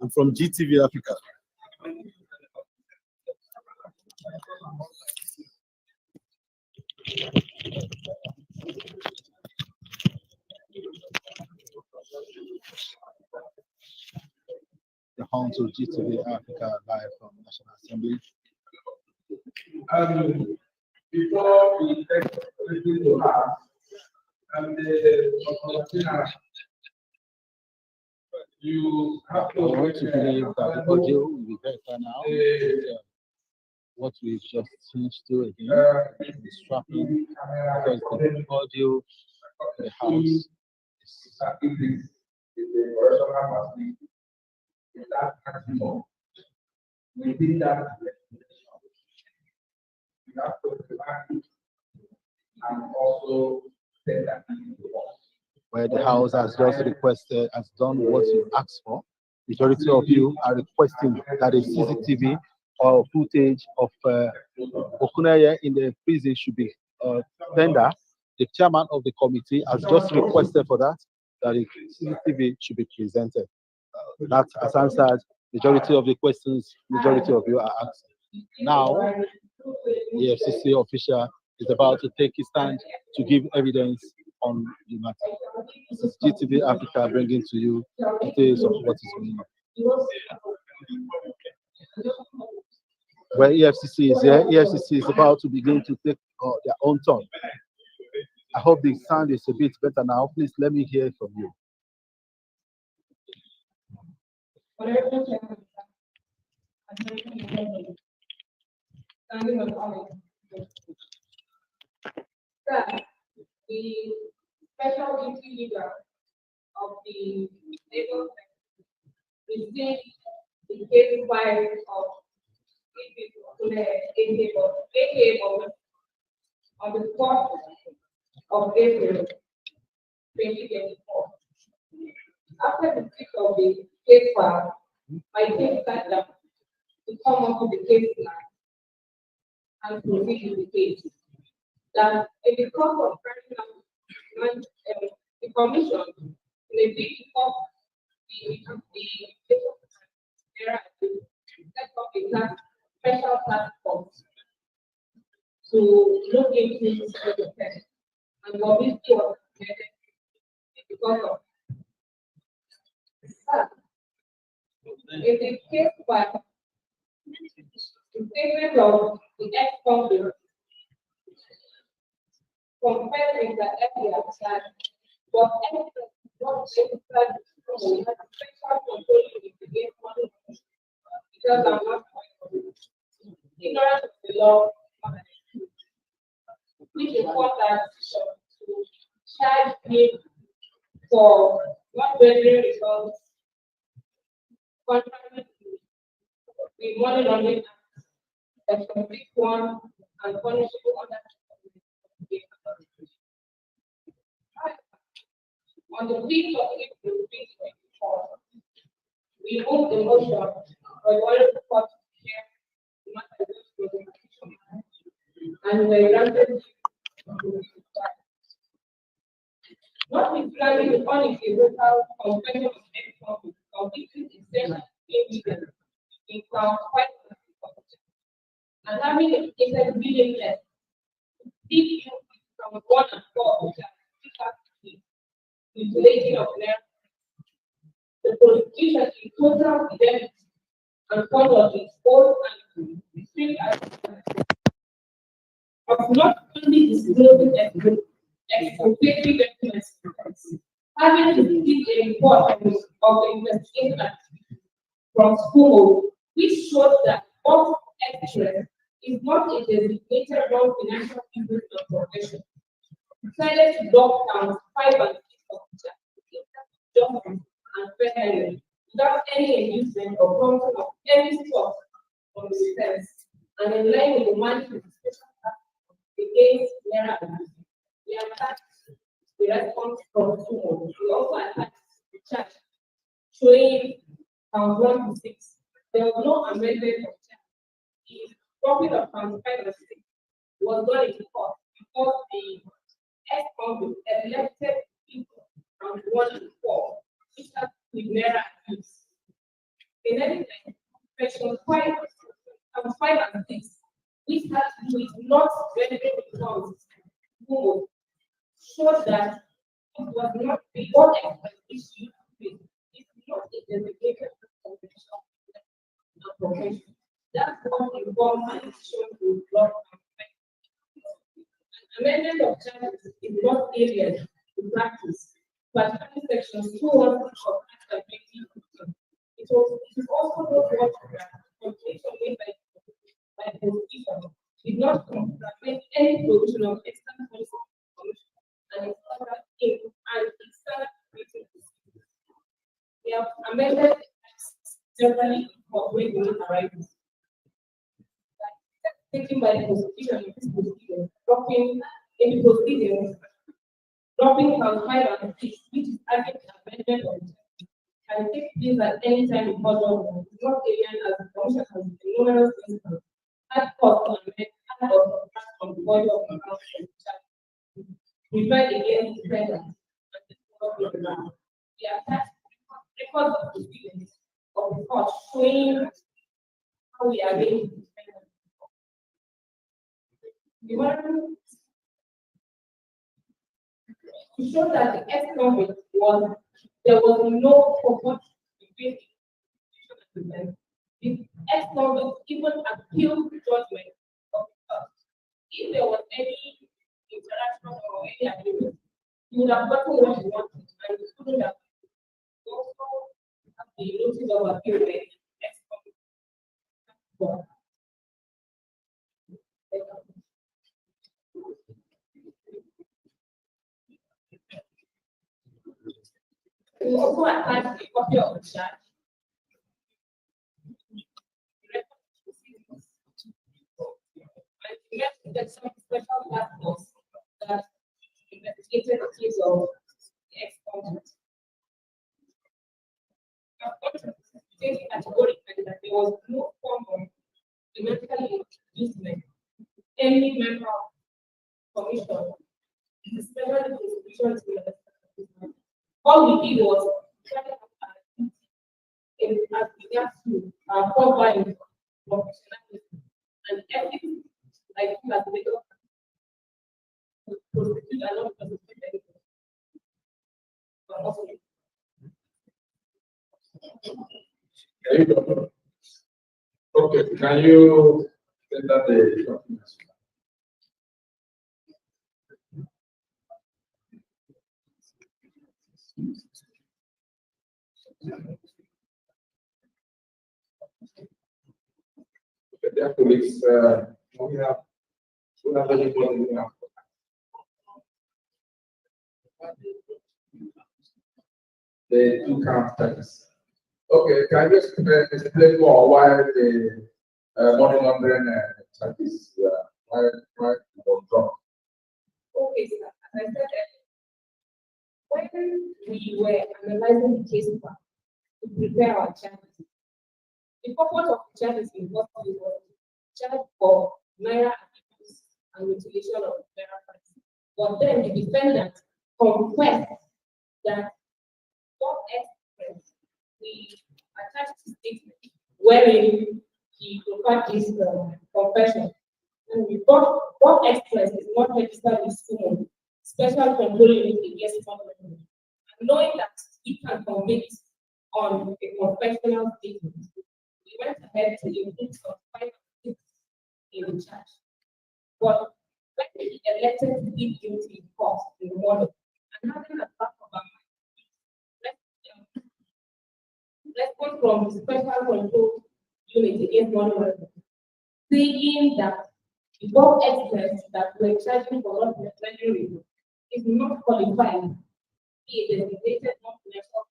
I'm from GTV Africa. The homes of GTV Africa live from National Assembly. Before we take everything to her, and you have I want to believe that the audio will be better now. What we've just changed to again is swapping because the audio in the house is that maximum. We did that. You have to relax and also send that to us. Where the house has just requested, has done what you asked for. Majority of you are requesting that a CCTV or footage of Okuneye in the prison should be tender. The chairman of the committee has just requested for that a CCTV should be presented. That has answered majority of the questions majority of you are asking. Now, the FCC official is about to take his stand to give evidence on the matter. This is GTV Africa bringing to you details of what is going on. Where EFCC is here, EFCC is about to begin to take their own turn. I hope the sound is a bit better now. Please let me hear from you. The special duty leader of the Lagos received the case file of on the 4th of April 2024. After the receipt of the case file, my team sat down to come up with the case plan and proceed with the case. That in the course of carrying out the commission may be of the set up a special task force to look into this offense. And Bobrisky was created because of that. In the case file, the statement of the ex-convict confessing that earlier that whatever not exercised we have special control against money because I'm not ignorant of the law, which requires that to charge him for not rendering results contrary to the money laundering act, Section 6(1) and punishable under on the 5th of April 2024, we moved the motion for the order of court to share the matter and we granted notwithstanding the unequivocal confession of ex-convict completing the session in Crown 5 and having indicated willingness to seek from 1 and 4 which are mutilation of land, the prosecution in total evidence and conduct its own and strict of not only disclosing exculpatory documents, having received a report of the investigation from school, which showed that both actress is not a designated non-financial business or profession. Decided to lock down 5 and 6 of justice and fair hearing without any inducement or prompting of any sort from the defense, and in line with the mandate special act against naira abuse. We attached the response from Sumo. We also attached the charge showing count 1 to 6. There was no amendment of charge. The profit of count 5 and 6 was done in court because the ex-convict elected people count 1 and 4, which has with naira abuse. In any case, section 5 and 6, which has to do with not rendering returns to showed that it was not the one issue. It's not a designated profession. That's what involved addition to law. An amendment of charges is not alien to practice, but sections 2 of Act of 2015. It is also not that completion made by the prosecution did not contravene any provision of external policy and external written. We have amended severally incorporate new arrivals. Taken by the prosecution in this proceeding, dropping in the proceedings, dropping count 5 and 6, which is added amendment of can take place at any time because of not alien as the commission has been numerous instances. Add cost to amend, add or subtract from the body of the council. Referred against the defendant and the court of the law. The attached records of proceedings of the court showing how we arrange the defendant. The one to show that the ex-convict was there was no purpose between the defense. The ex-convict even appealed the judgment of the court. If there was any interaction or any agreement, he would have gotten what he wanted and he couldn't have also have the notice of appeal by the ex-convict. We also attach a copy of the charge. And we get some special platforms that investigated the case of the ex-convict. Stating categorically that there was no form of domestically inducement. Any member of the commission, especially the prosecution to the all we did was in as regards to our core values of professionalism and ethics, like that they don't prosecute and not prosecute anything. Okay, can you send that the documents? Okay, dear colleagues, we have very important now. The two count tax. Okay, can you explain more why the money laundering charges why was dropped? Okay, sir. As I said when we were analyzing the case plan to prepare our charges, the purpose of the charges was charge for naira abuse and mutilation of naira funds. But then the defendant confessed that what express we attached to statement wherein he prepared his confession. And we thought what express is not registered with Sumo, special control unit against government. And knowing that he can convict on a confessional statement, we went ahead to include some 5 and 6 in the charge. But when he elected to plead guilty in court in the morning, and having a back of our mind, response from the special control unit against money laundering, saying that the Bob express that we're charging for not necessarily is not qualified to be a designated non-financial.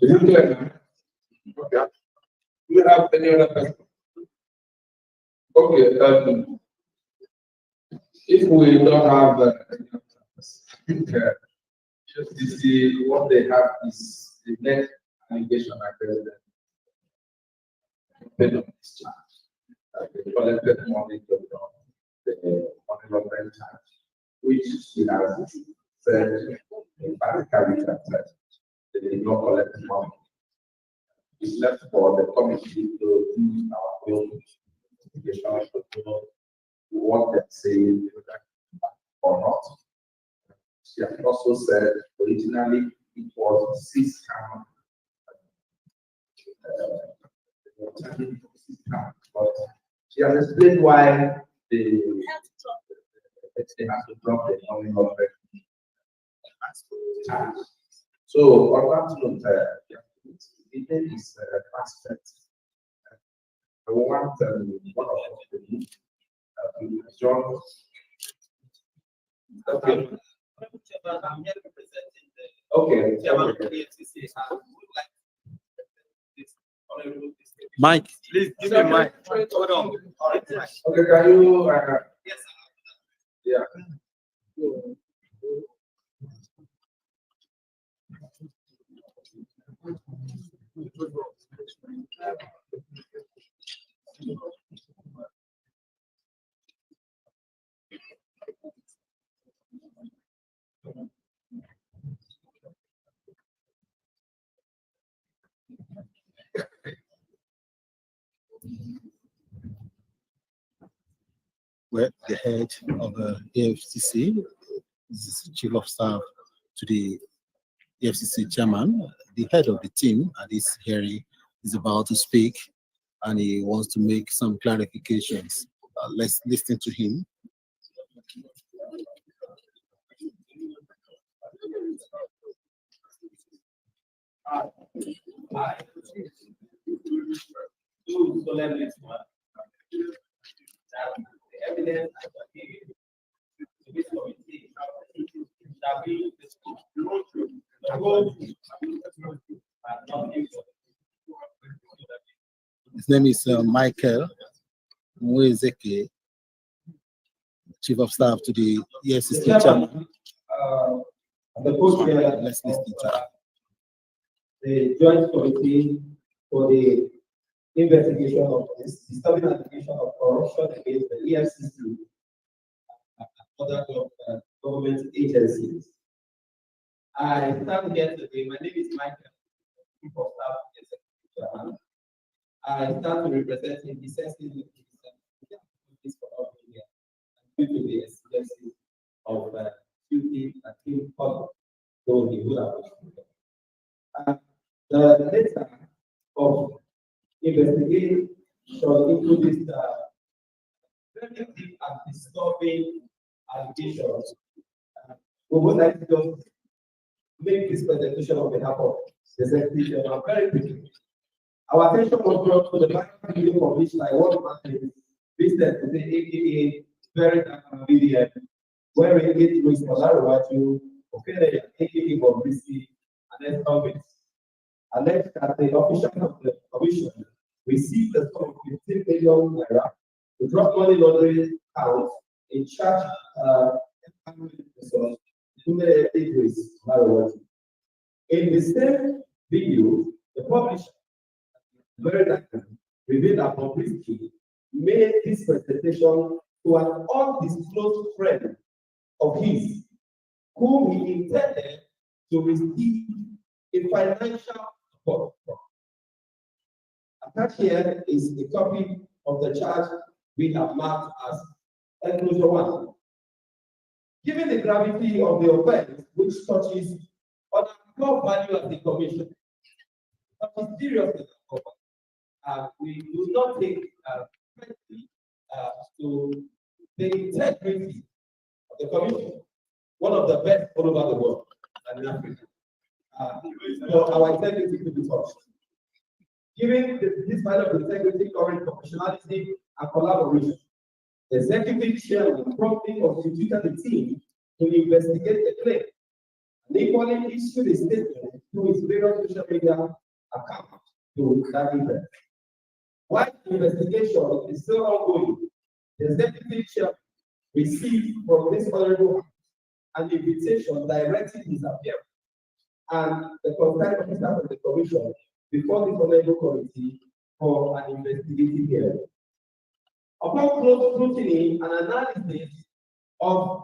Is it clear now? Okay. Do you have any other question? Okay, if we don't have any other questions, I think just to see what they have is the next allegation against them. Paid on this charge. They collected money from the money laundering charge, which she has said emphatically that they did not collect the money. It's left for the committee to do our own investigation to know what they're saying or not. She has also said originally it was 6 count. But she has explained why they have to drop the money laundering charge. So on that note, it is aspect. I want one of us to John. Okay. I'm here representing the chairman of the Efcc. Mike, Please give me mic. Hold on. Okay, can you? Yes, Yeah. well, the head of the Efcc, this is chief of staff to the Efcc chairman, the head of the team at this hearing is about to speak and he wants to make some clarifications. Let's listen to him. do solemnly swear that the evidence I shall give to this committee shall be the truth, the whole truth, and nothing but His name is Michael Mwezeke, chief of staff to the EFCC chairman. The co-chair Let's listen to the joint committee for the investigation of this disturbing allegation of corruption against the EFCC and other government agencies. I stand here today. My name is Michael, chief of staff executive chairman. I stand to represent him decisively this for all India due to the exigencies of duty and team conduct, though he would have the letter of investigation into this very deep and disturbing allegations. We would like to just make this presentation on behalf of the executive very quickly. Our attention was brought to the back video of which I want to visit today, aka very video, where we engage with Olaruwaju, Okene, aka Bobrisky, and then Thomas. Alleged that the officials of the commission received a sum of 15 million naira to drop money laundering counts in charge in the same video, the publisher very likely revealed that Bobrisky made this presentation to an undisclosed friend of his, whom he intended to receive a financial support from. Attached here is a copy of the charge we have marked as enclosure 1. Given the gravity of the offense, which touches on the core value of the commission, but is seriously covered, we do not take to the integrity of the commission, one of the best all over the world and in Africa. For our integrity to be touched. Given this value of integrity, current professionalism, and collaboration, the executive chairman promptly constituted a team to investigate the claim and equally issued a statement to his various social media accounts to that event. While the investigation is still ongoing, the executive chairman received from this honorable an invitation directing his appearance and the concerned officers of the commission before the honorable committee for an investigative hearing. Upon close scrutiny and analysis of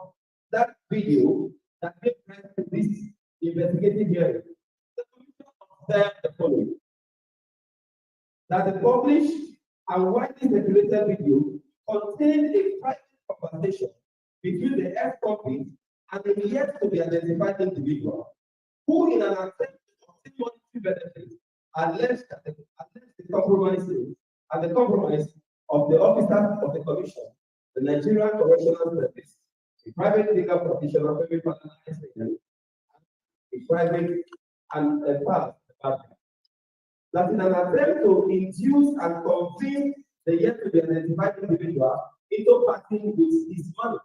that video that gave rise to this investigative hearing, the commission observed the following: that the published and widely circulated video contained a private conversation between the ex-convict and a yet to be identified individual, who, in an attempt to obtain monetary benefits, alleged the compromise of the officers of the commission, the Nigerian Correctional Service, a private legal practitioner, a private and a past department. That in an attempt to induce and convince the yet to be identified individual into parting with his money,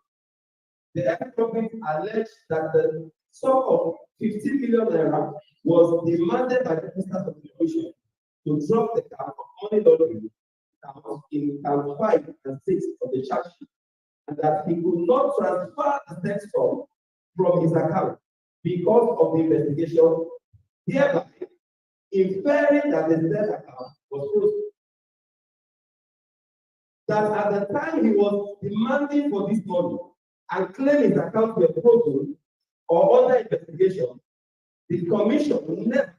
the ex-convict alleged that the sum of 50 million naira was demanded by the officers of the commission to drop the count of money laundering in count 5 and 6 of the charge sheet, and that he could not transfer the said sum from his account because of the investigation, thereby inferring that the said account was closed. That at the time he was demanding for this money and claiming his accounts were frozen or under investigation, the commission never,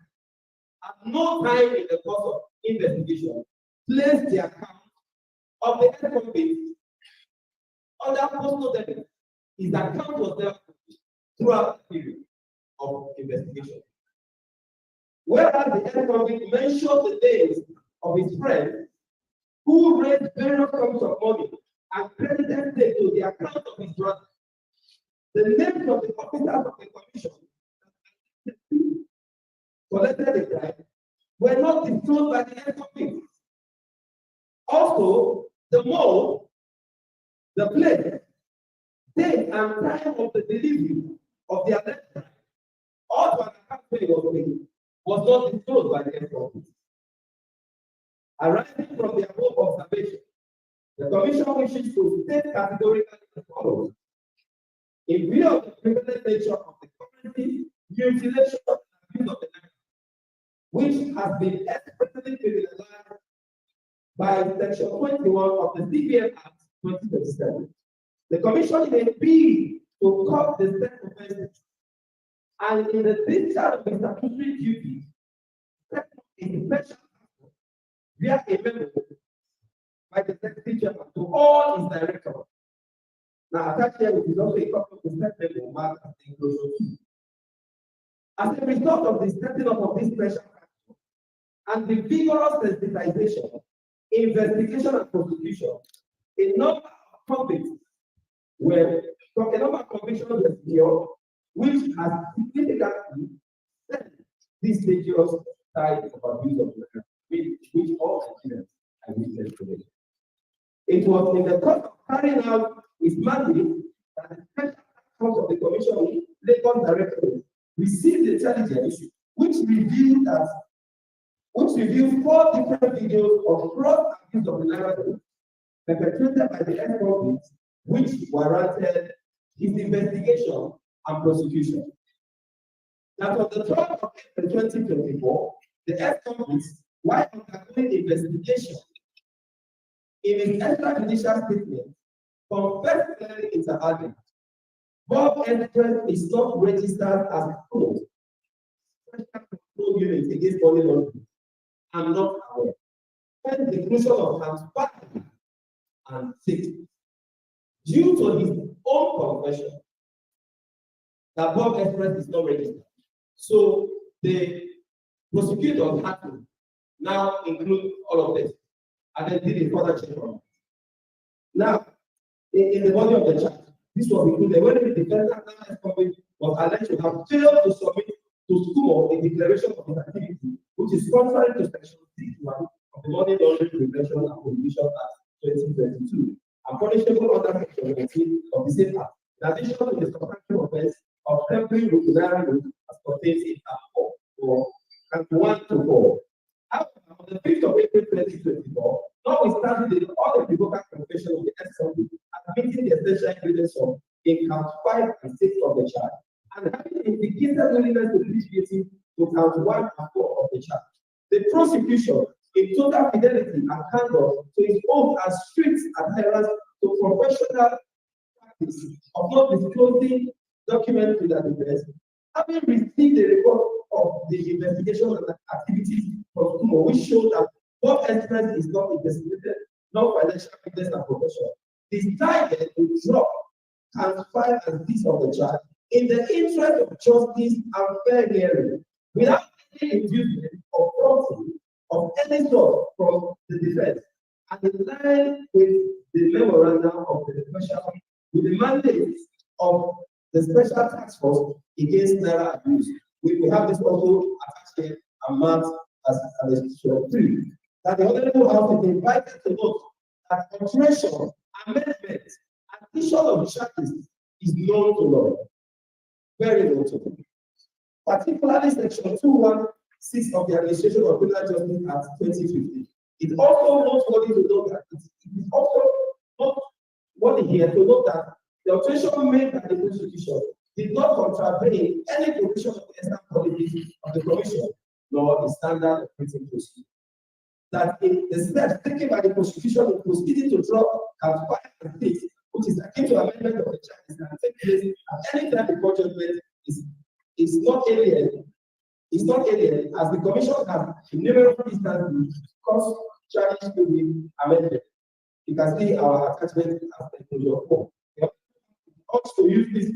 at no time in the course of investigation, placed the account of the ex-convict under postal debit. His account was there throughout the period of investigation. Whereas the ex-convict mentioned the names of his friends who raised various sums of money and credited them to the account of his brother. The names of the officers of the commission collected the bribe were not disclosed by the ex-convict. Also, the mode, the place, date, and time of the delivery of the alleged bribe, or to an account payment was not disclosed by the ex-convict. Arising from the above observation, the commission wishes to state categorically as follows: in view of the privileged nature of the currency mutilation and abuse of the naira, which has been expressly criminalized by Section 21 of the CPM Act 2027, the commission may be to curb the said offences, and in the discharge of the statutory duty, in special via a memo by the secretary general to all his directors. Now, attached here is also a copy of the said memo marked as enclosure 2. As a result of the setting up of this special council and the vigorous sensitization, investigation, and prosecution, a number of convictions were secured, which has significantly set this dangerous type of abuse of the which all Nigerians are witness today. It was in the course of carrying out his mandate that the special court of the commission Lagos Directorate received intelligence which revealed 4 different videos of gross abuse of the naira perpetrated by the ex-convicts, which warranted his investigation and prosecution. Now, on the 12th of April 2024, the ex-convicts, while undergoing investigation, in his extrajudicial statement, confessed clearly in the argument, Bob Enterprise is not registered as a special control unit against money laundering. I'm not aware. When the inclusion of hands 5 and 6, due to his own confession that Bob Express is not registered. So the prosecutor had to now include all of this. And then did a further check on it. Now, in the body of the charge, this was included when the defendant was alleged to have failed to submit to school a declaration of his activity, which is contrary to section 61 of the Money Laundering Prevention and Prohibition Act 2022, and punishable under section 19 of the same act, in addition to the substantive offense of tempering rutinary as contained in Act 4 and 1 to 4. However, on the 5th of April 2024, notwithstanding all the revoked confession of the ex-convict, admitting the essential evidence of in count 5 and 6 of the charge, and having indicated willingness to plead guilty to count 1 and 4 of the charge, the prosecution, in total fidelity and candor to his oath and strict adherence to professional practice of not disclosing documents to the defense, having received the report of the investigation and activities from Kumo, which showed that what evidence is not investigated, no financial evidence and professional, decided to drop count 5 and 6 of the charge in the interest of justice and fair hearing, without any inducement or prompting of any sort from the defense, and in line with the memorandum of the special, with the mandate of the special task force against naira abuse. We have this also attached here and marked as an institution 3. That the Honorable House is invited to note that alteration, amendment, addition of charges is known to law. Very known to law. Particularly section 216 of the Administration of Criminal Justice Act 2015. It also noteworthy to note that it is also noteworthy here to note that the alteration made by the prosecution did not contravene any provision of the external policy of the Commission, nor the standard operating procedure. That in the steps taken by the prosecution in proceeding to draw count 5 and 6, which is akin to amendment of the charges that take place at any time before judgment, is not alien. It's not alien, as the Commission has in numerous instances caused charges to be amended. You can see our attachment as the 4. To use this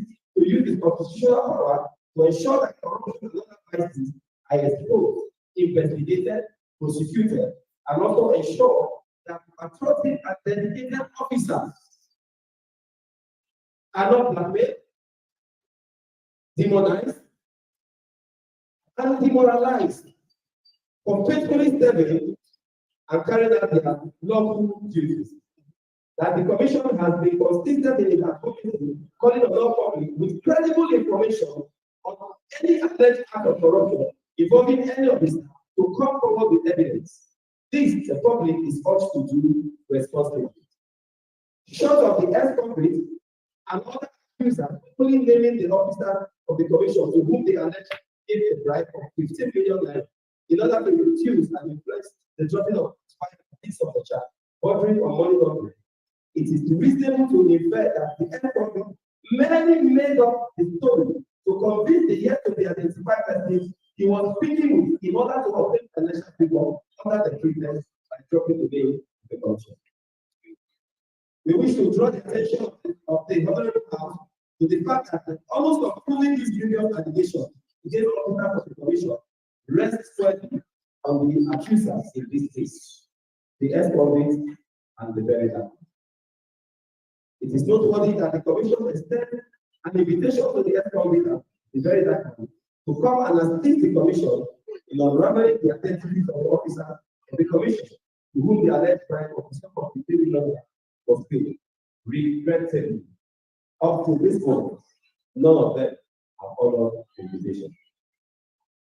constitutional power to ensure that corruption and other practices are exposed, investigated, prosecuted, and also ensure that patriotic and dedicated officers are not blackmailed, demonized, and demoralized for faithfully serving and carrying out their lawful duties. That the Commission has been consistent in its advocacy, calling on all public with credible information on any alleged act of corruption involving any of this to come forward with evidence. This, the public is urged to do responsibly. Short of the ex-convict and other accusers, fully naming the officer of the Commission to whom they alleged gave a bribe of 15 million naira in order to reduce and influence the dropping of 5 of the charge, bordering on money laundering. It is reasonable to infer that the ex-convict merely made up the story to convince the yet to be identified person he was speaking with in order to obtain financial freedom under the pretense by dropping the name of the Commission. We wish to draw the attention of the Honorable House to the fact that almost approving this union allegation against officers of the Commission rests squarely on the accusers in this case, the ex-convict and the buried actor. It is noteworthy that the Commission extended an invitation to the ex-convict and the buried actor to come and assist the Commission in unraveling the identities of the officers of the Commission to whom the alleged crime of the of the criminal was paid. Regrettably, up to this moment, none of them have honored the invitation.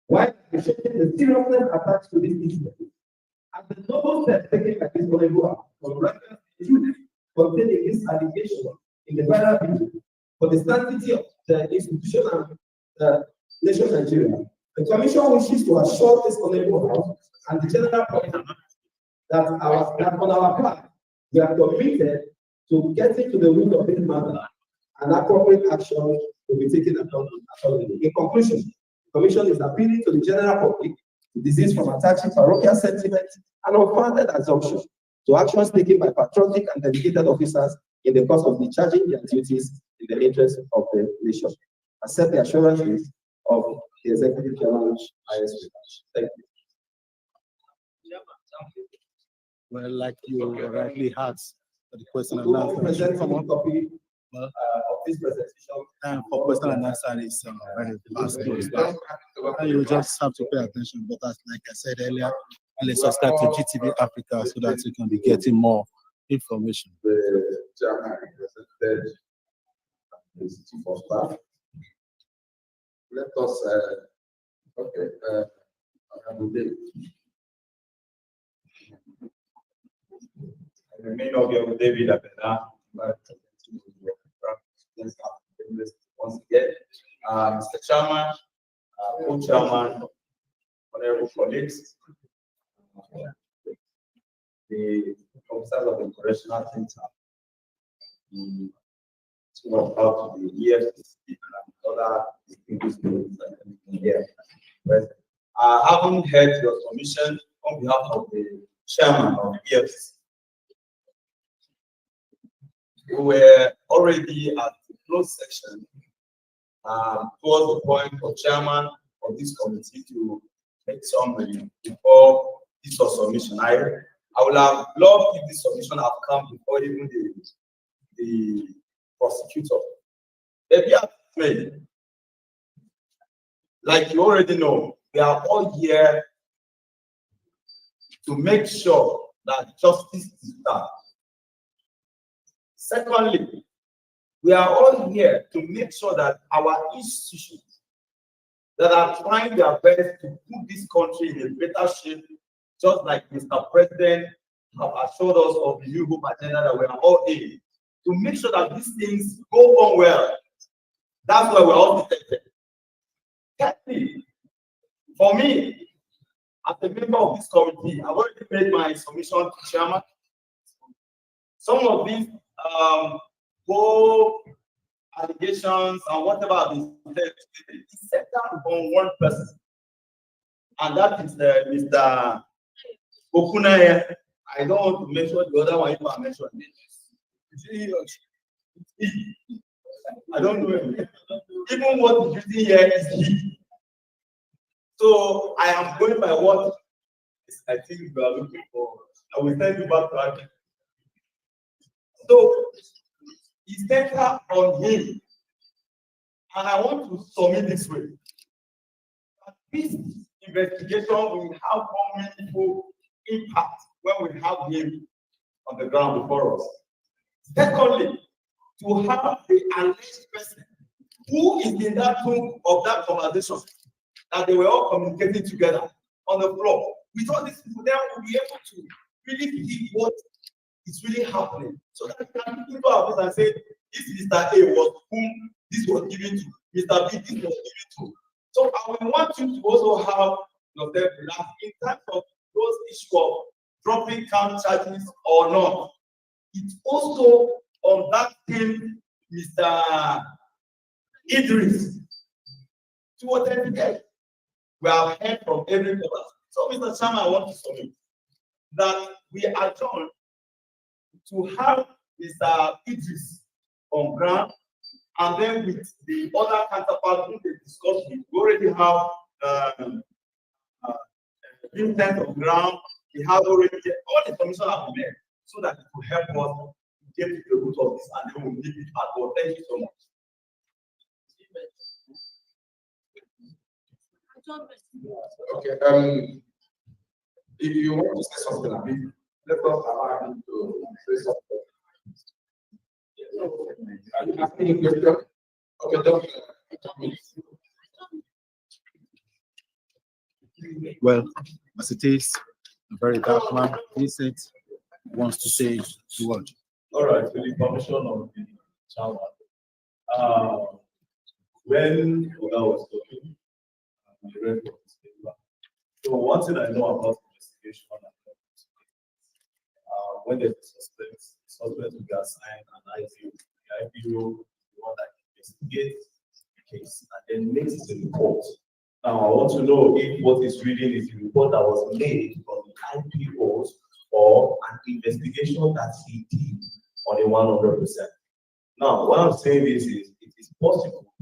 While appreciating the seriousness attached to this incident, and the noble steps taken by this honorable from reference to truth contained in this allegation in the viral video for the sanctity of the institution and the nation Nigeria, the Commission wishes to assure this honorable house and the general public that on our part, we are committed to getting to the root of this matter and appropriate action will be taken accordingly. In conclusion, the Commission is appealing to the general public to desist from attaching parochial sentiment and unfounded assumptions to actions taken by patriotic and dedicated officers in the course of discharging their duties in the interest of the nation. Accept the assurances of the Executive Chairman's highest regard. Thank you. Well, like you rightly asked for the question and We will answer, present come a up. copy Well, of this presentation. time for question and answer is very fast closed down. And you just have to pay attention. But as like I said earlier, please subscribe to GTV Africa so that you can be getting more information. The chairman represented the chief of staff. Let us, Honorable David. I remain of David Abena, once again, Mr. Chairman, co-chairman, honorable colleagues, the officers of the correctional center, the out to the EFCC and other distinguished groups here. I haven't heard your submission on behalf of the chairman of the EFCC. We were already at the closed section towards the point for chairman of this committee to make summary before this was submission. I would have loved if this submission had come before even the prosecutor. Like you already know, we are all here to make sure that justice is done. Secondly, we are all here to make sure that our institutions that are trying their best to put this country in a better shape, just like Mr. President have assured us of the new hope agenda that we are all in, to make sure that these things go on well. That's why we're all detected. Thirdly, for me, as a member of this committee, I've already made my submission to chairman. Some of these whole allegations and whatever have been said, it's set down on one person, and that is Mr. Okunaye. I don't want to mention the other one if I mention it. I don't know him. Even what is written here is he. So I am going by what I think you are looking for. I will send you back to Aki. So it's better on him. And I want to submit this way. This investigation will have more meaningful impact when we have him on the ground before us. Secondly, to have the alleged person who is in that room of that conversation, that they were all communicating together on the floor. With all these people, then we'll be able to really see what is really happening. So that we can look into our face and say, this Mr. A was whom this was given to, Mr. B this was given to. So I would want you to also have yourself relaxed in terms of those issues of dropping count charges or not. It's also on that same Mr. Idris to authenticate. We have heard from every corner. So, Mr. Chairman, I want to submit that we adjourn to have Mr. Idris on ground, and then with the other counterparts who they discussed with, we already have Vincent on ground. We have already all the information have been made so that it will help us get to the root of this, and then we'll leave it at all. Thank you so much. Okay, if you want to say something, let us allow him to say something. Are you asking a question? Okay, don't. Well, as it is, a very dark man, Vincent wants to say the word. All right, to the permission of the chairman. When I was talking, I read from this paper. So one thing I know about investigation, when there's a suspect, the suspect will be assigned an IPO. The IPO is the one that investigates the case and then makes the report. Now I want to know if what is reading is the report that was made from the IPOs or an investigation that he did on a 100%. Now, what I'm saying is it is possible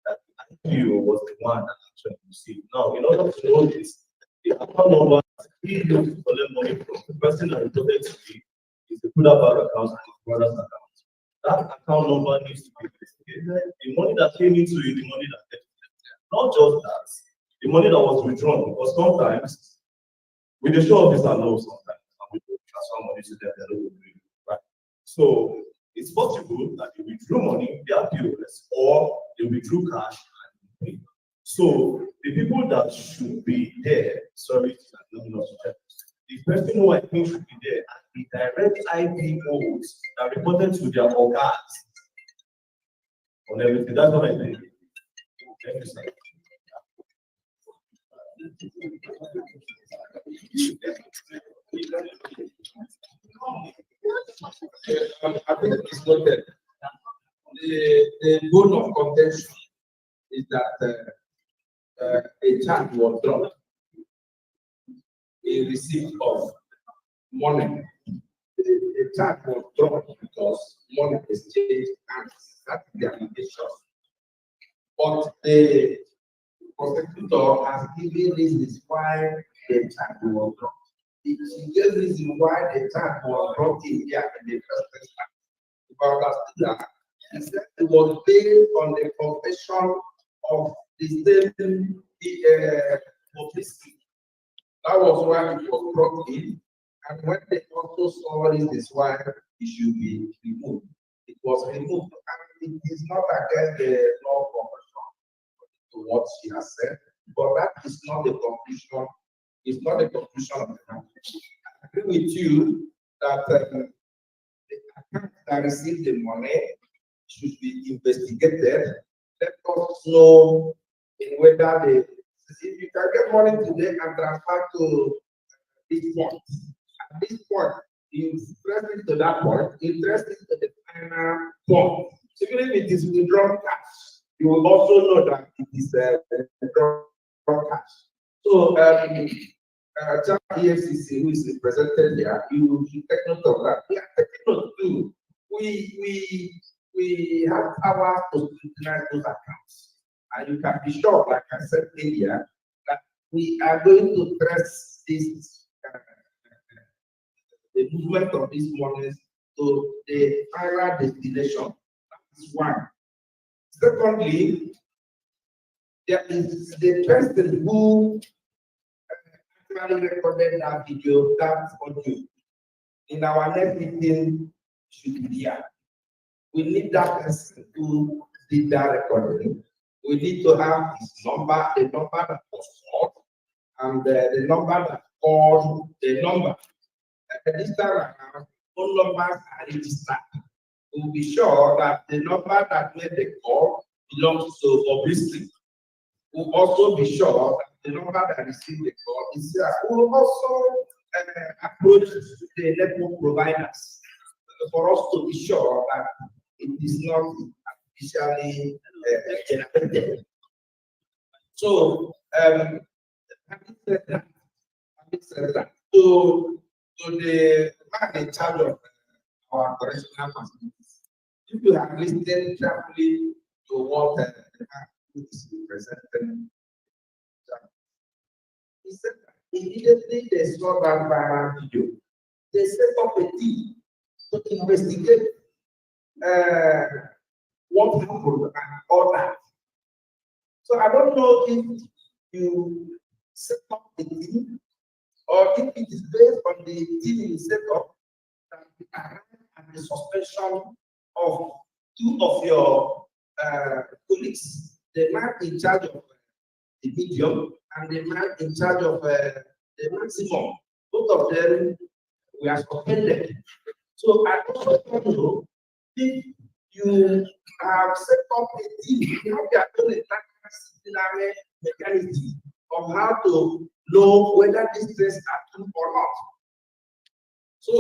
that the IPO was the one that actually received. Now, in order to know this, the account number he used to collect money from the person that reported to me is the Kuda bank account and his brother's account. That account number needs to be investigated. The money that came into it, the money that left. Not just that, the money that was withdrawn, because sometimes with the show officer know sometimes and we transfer money to them, they don't agree. Right. So it's possible that they withdrew money, they are POS, or they withdrew cash and pay. So the people that should be there, sorry, the person who I think should be there are the direct IPOs that reported to their organs on everything. That's what I think. Thank you, sir. I think it's noted. The bone of contention is that a charge was dropped in receipt of money. The charge was dropped because money is changed and that's the allegation. But the prosecutor has given reasons why the charge was dropped. She gave reasons why the charge was brought in here in the first instance. If I understood that, he said it was based on the confession of the same Bobrisky. That was why it was brought in. And when they also saw this why it should be removed, it was removed. And it is not against the law profession to what she has said, but that is not the conclusion. It's not the conclusion of the matter. I agree with you that the account that received the money should be investigated. Let us know in whether they, if you can get money today and transfer to this point. At this point, you press it to that point, you press it to the final point. So even if it is withdrawn cash, you will also know that it is withdrawn cash. So, Efcc, who is represented here, you should take note of that. We are taking note too. We have powers to scrutinize those accounts. And you can be sure, like I said earlier, that we are going to press this the movement of these monies to the final destination. That is one. Secondly, there is the person who actually recorded that video, that audio. In our next meeting, should be here. We need that person who did that recording. We need to have his number, the number that was called, and the number that called the number. This time around, all numbers are registered. We'll be sure that the number that made the call belongs to Bobrisky. We'll also be sure that the number that received the call is here. We'll also approach the network providers for us to be sure that it is not artificially generated. So, having said that, to the man in charge of our correctional facilities, if you have listened carefully to what the man is presenting, he said that immediately they saw that viral video, they set up a team to investigate what happened and all that. So I don't know if you set up a team or if it is based on the team you set up that we arrive at the suspension of two of your colleagues, the man in charge of the medium and the man in charge of the maximum. Both of them were suspended. So I also don't know if you have set up a team, how you are going to disciplinary mechanism of how to know whether these things are true or not. So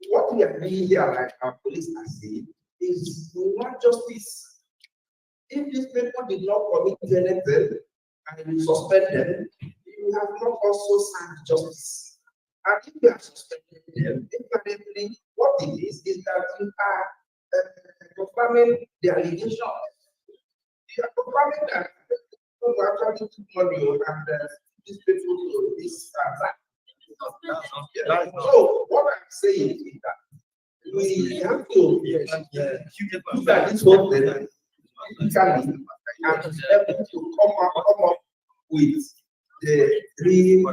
what we are doing here, like our police are saying, is we want justice. If these people did not commit anything and you suspend them, you have not also served justice. And if you have suspended them, apparently what it is that you are confirming the allegation. You are confirming that people actually took money and these people to this and that. So what I'm saying is that we have to look at this whole thing and able to come up with the three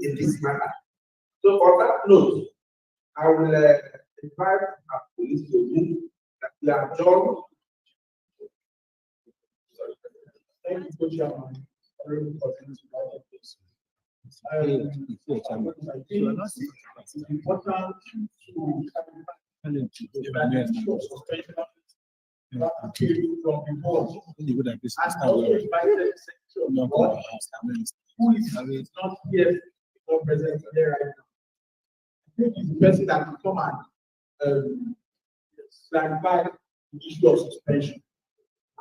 in this matter. So on that note, I will invite our police to move that we are done. Thank you, Chairman. Very important to all of this. I think it's important that came from the board. And also invited the board, who is not here, not present here right now. I think it's the person that will come and clarify the issue of suspension.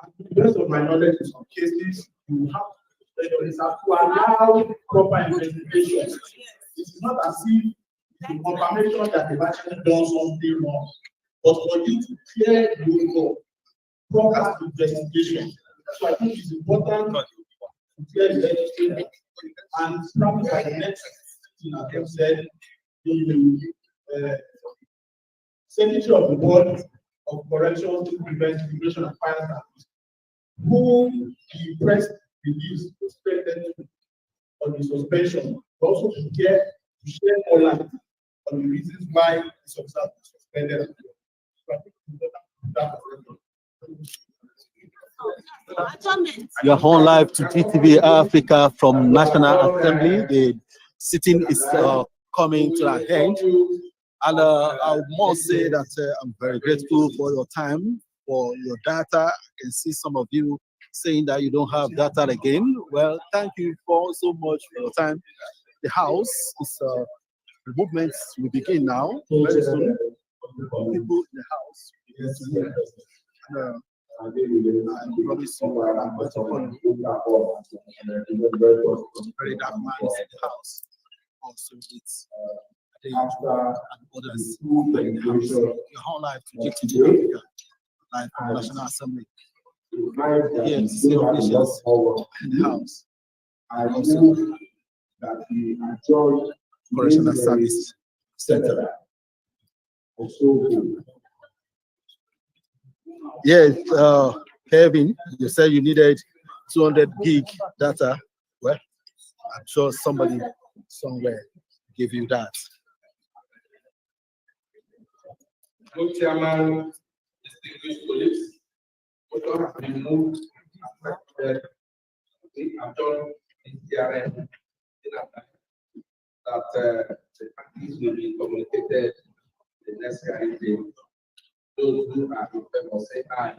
And to the best of my knowledge, in some cases, you have to allow proper investigation. It is not as if the confirmation that they've actually done something wrong, but for you to clear the way for proper investigation. So I think it's important to clear the legislation and probably by the next thing I have said, the Secretary of the Board of Corrections to prevent immigration and finance, who the press release expected on the suspension, also to share more light on the reasons why this officer was suspended. So I think it's important. You're on live to GTV Africa from National Assembly. The sitting is coming to an end. And I must say that I'm very grateful for your time, for your data. I can see some of you saying that you don't have data again. Well, thank you so much for your time. The house is, the movements will begin now, very soon. People in the house begin to move. And promise you, I'm going to follow. Very dark man is in the house. Also, it's and others in the house. Your whole life to GTV Africa, live from National Assembly. Here to see officials in the house. And also that we enjoy Correctional Service Center. Yes, Kevin, you said you needed 200 gig data. Well, I'm sure somebody somewhere gave you that. Good Chairman, distinguished colleagues, photo has been moved and I've done in CRM that the practice will be communicated the next day. Those who are in favor say aye.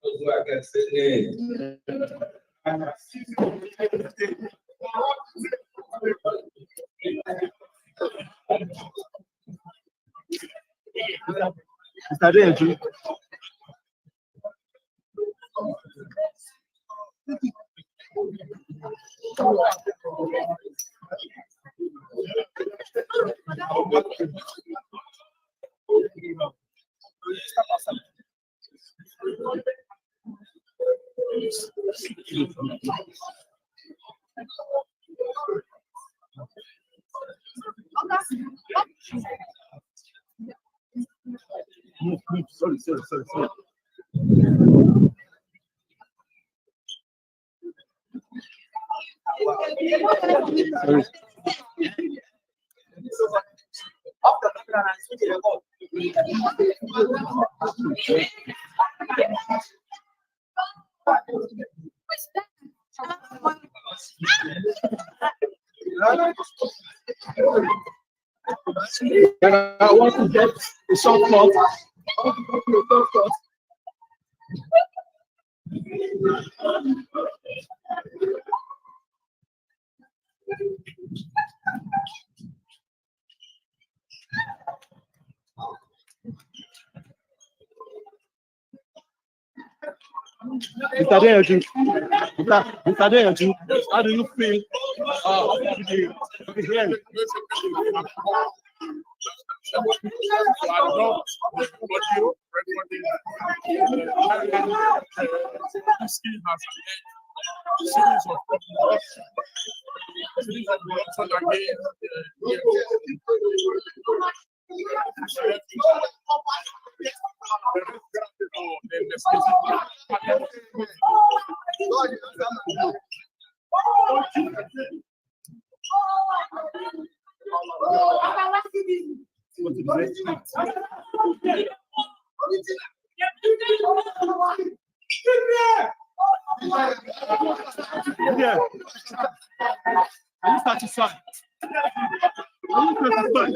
Those who are against say nay. Mr. Deji. Sorry. I want to get a short cut. Mr. Deji, how do you feel with the hearing? This has a series of Yeah. Are you satisfied? Are you satisfied?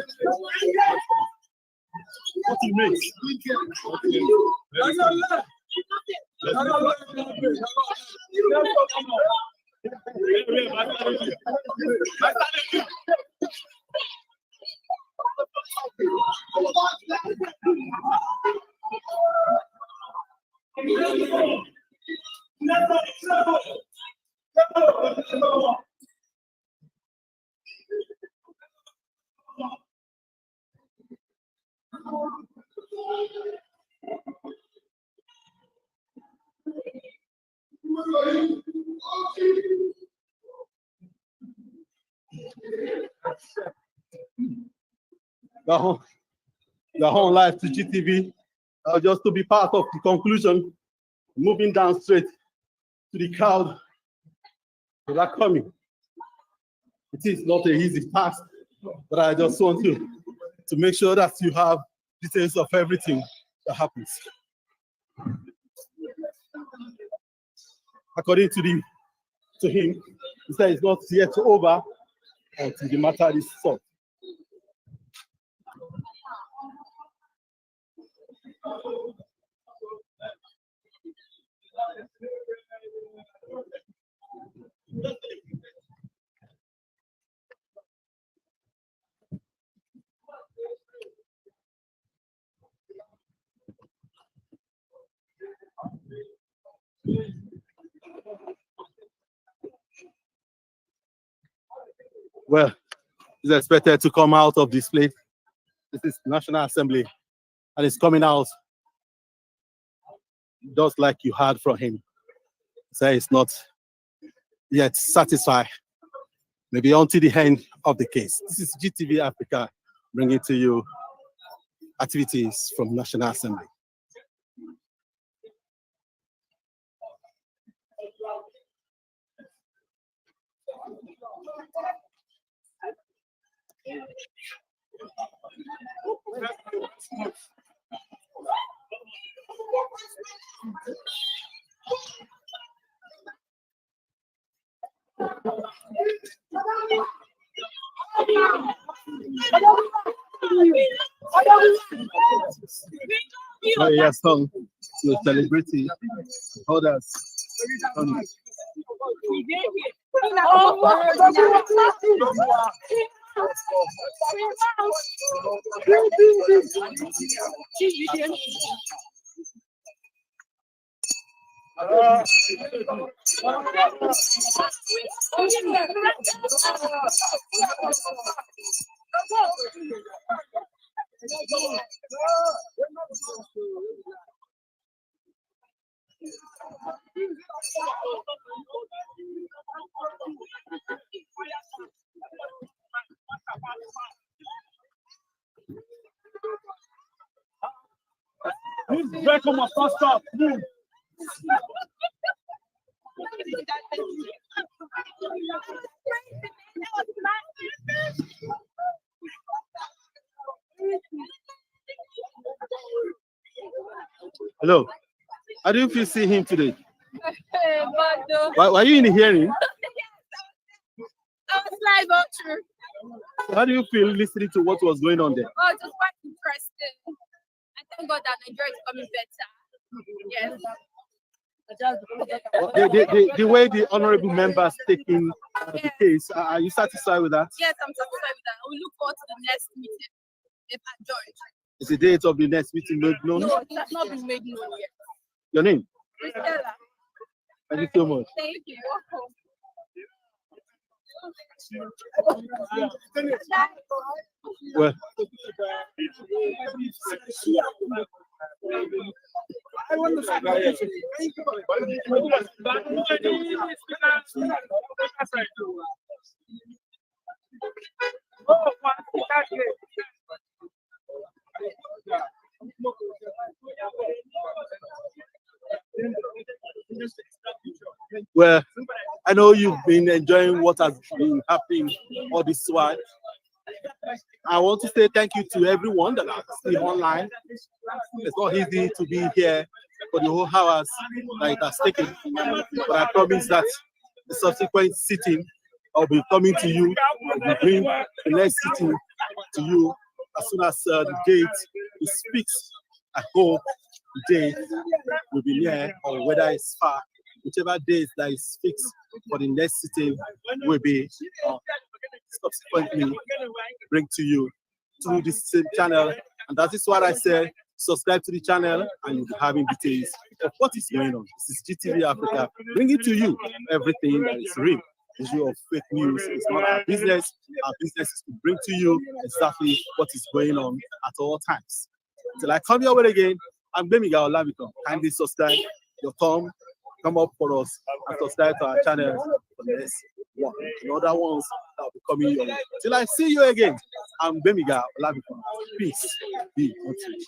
What you make? The whole life to GTV, just to be part of the conclusion, moving down straight to the crowd that are coming. It is not an easy task, but I just want to make sure that you have details of everything that happens. According to him, he said it's not yet over until the matter is solved. Well, it's expected to come out of this place. This is National Assembly, and it's coming out just like you heard from him. Say it's not yet satisfied, maybe until the end of the case. This is GTV Africa bringing to you activities from National Assembly. Well, yes, to celebrity others. Welcome, my stop. Hello. How do you feel seeing him today? Why are you in the hearing? I was live on true. How do you feel listening to what was going on there? Oh, it was quite interesting. I thank God that Nigeria is becoming better. Yes. The way the honorable members taking the case, are you satisfied with that? Yes, I'm satisfied with that. We look forward to the next meeting. If I join. Is the date of the next meeting made known? No, it has not been made known yet. Your name? Christella. Thank you so much. Thank you. Well, I want to Well, I know you've been enjoying what has been happening all this while. I want to say thank you to everyone that are still online. It's not easy to be here for the whole hours that it has taken, but I promise that the subsequent sitting, I'll be coming to you, I'll bring the next sitting to you as soon as the date is fixed. I hope the date will be near, or whether it's far, whichever date that is fixed for the next sitting will be subsequently bring to you through this same channel. And that is what I said. Subscribe to the channel and you'll be having details of what is going on. This is GTV Africa, bringing to you everything that is real. The issue of fake news is not our business. Our business is to bring to you exactly what is going on at all times. Till I come your way again, I'm Bemiga Olamito. Kindly subscribe your thumb, come up for us and subscribe to our channel for the next one. And other ones that will be coming your way. Till I see you again, I'm Bemiga Olamito. Peace be unto you.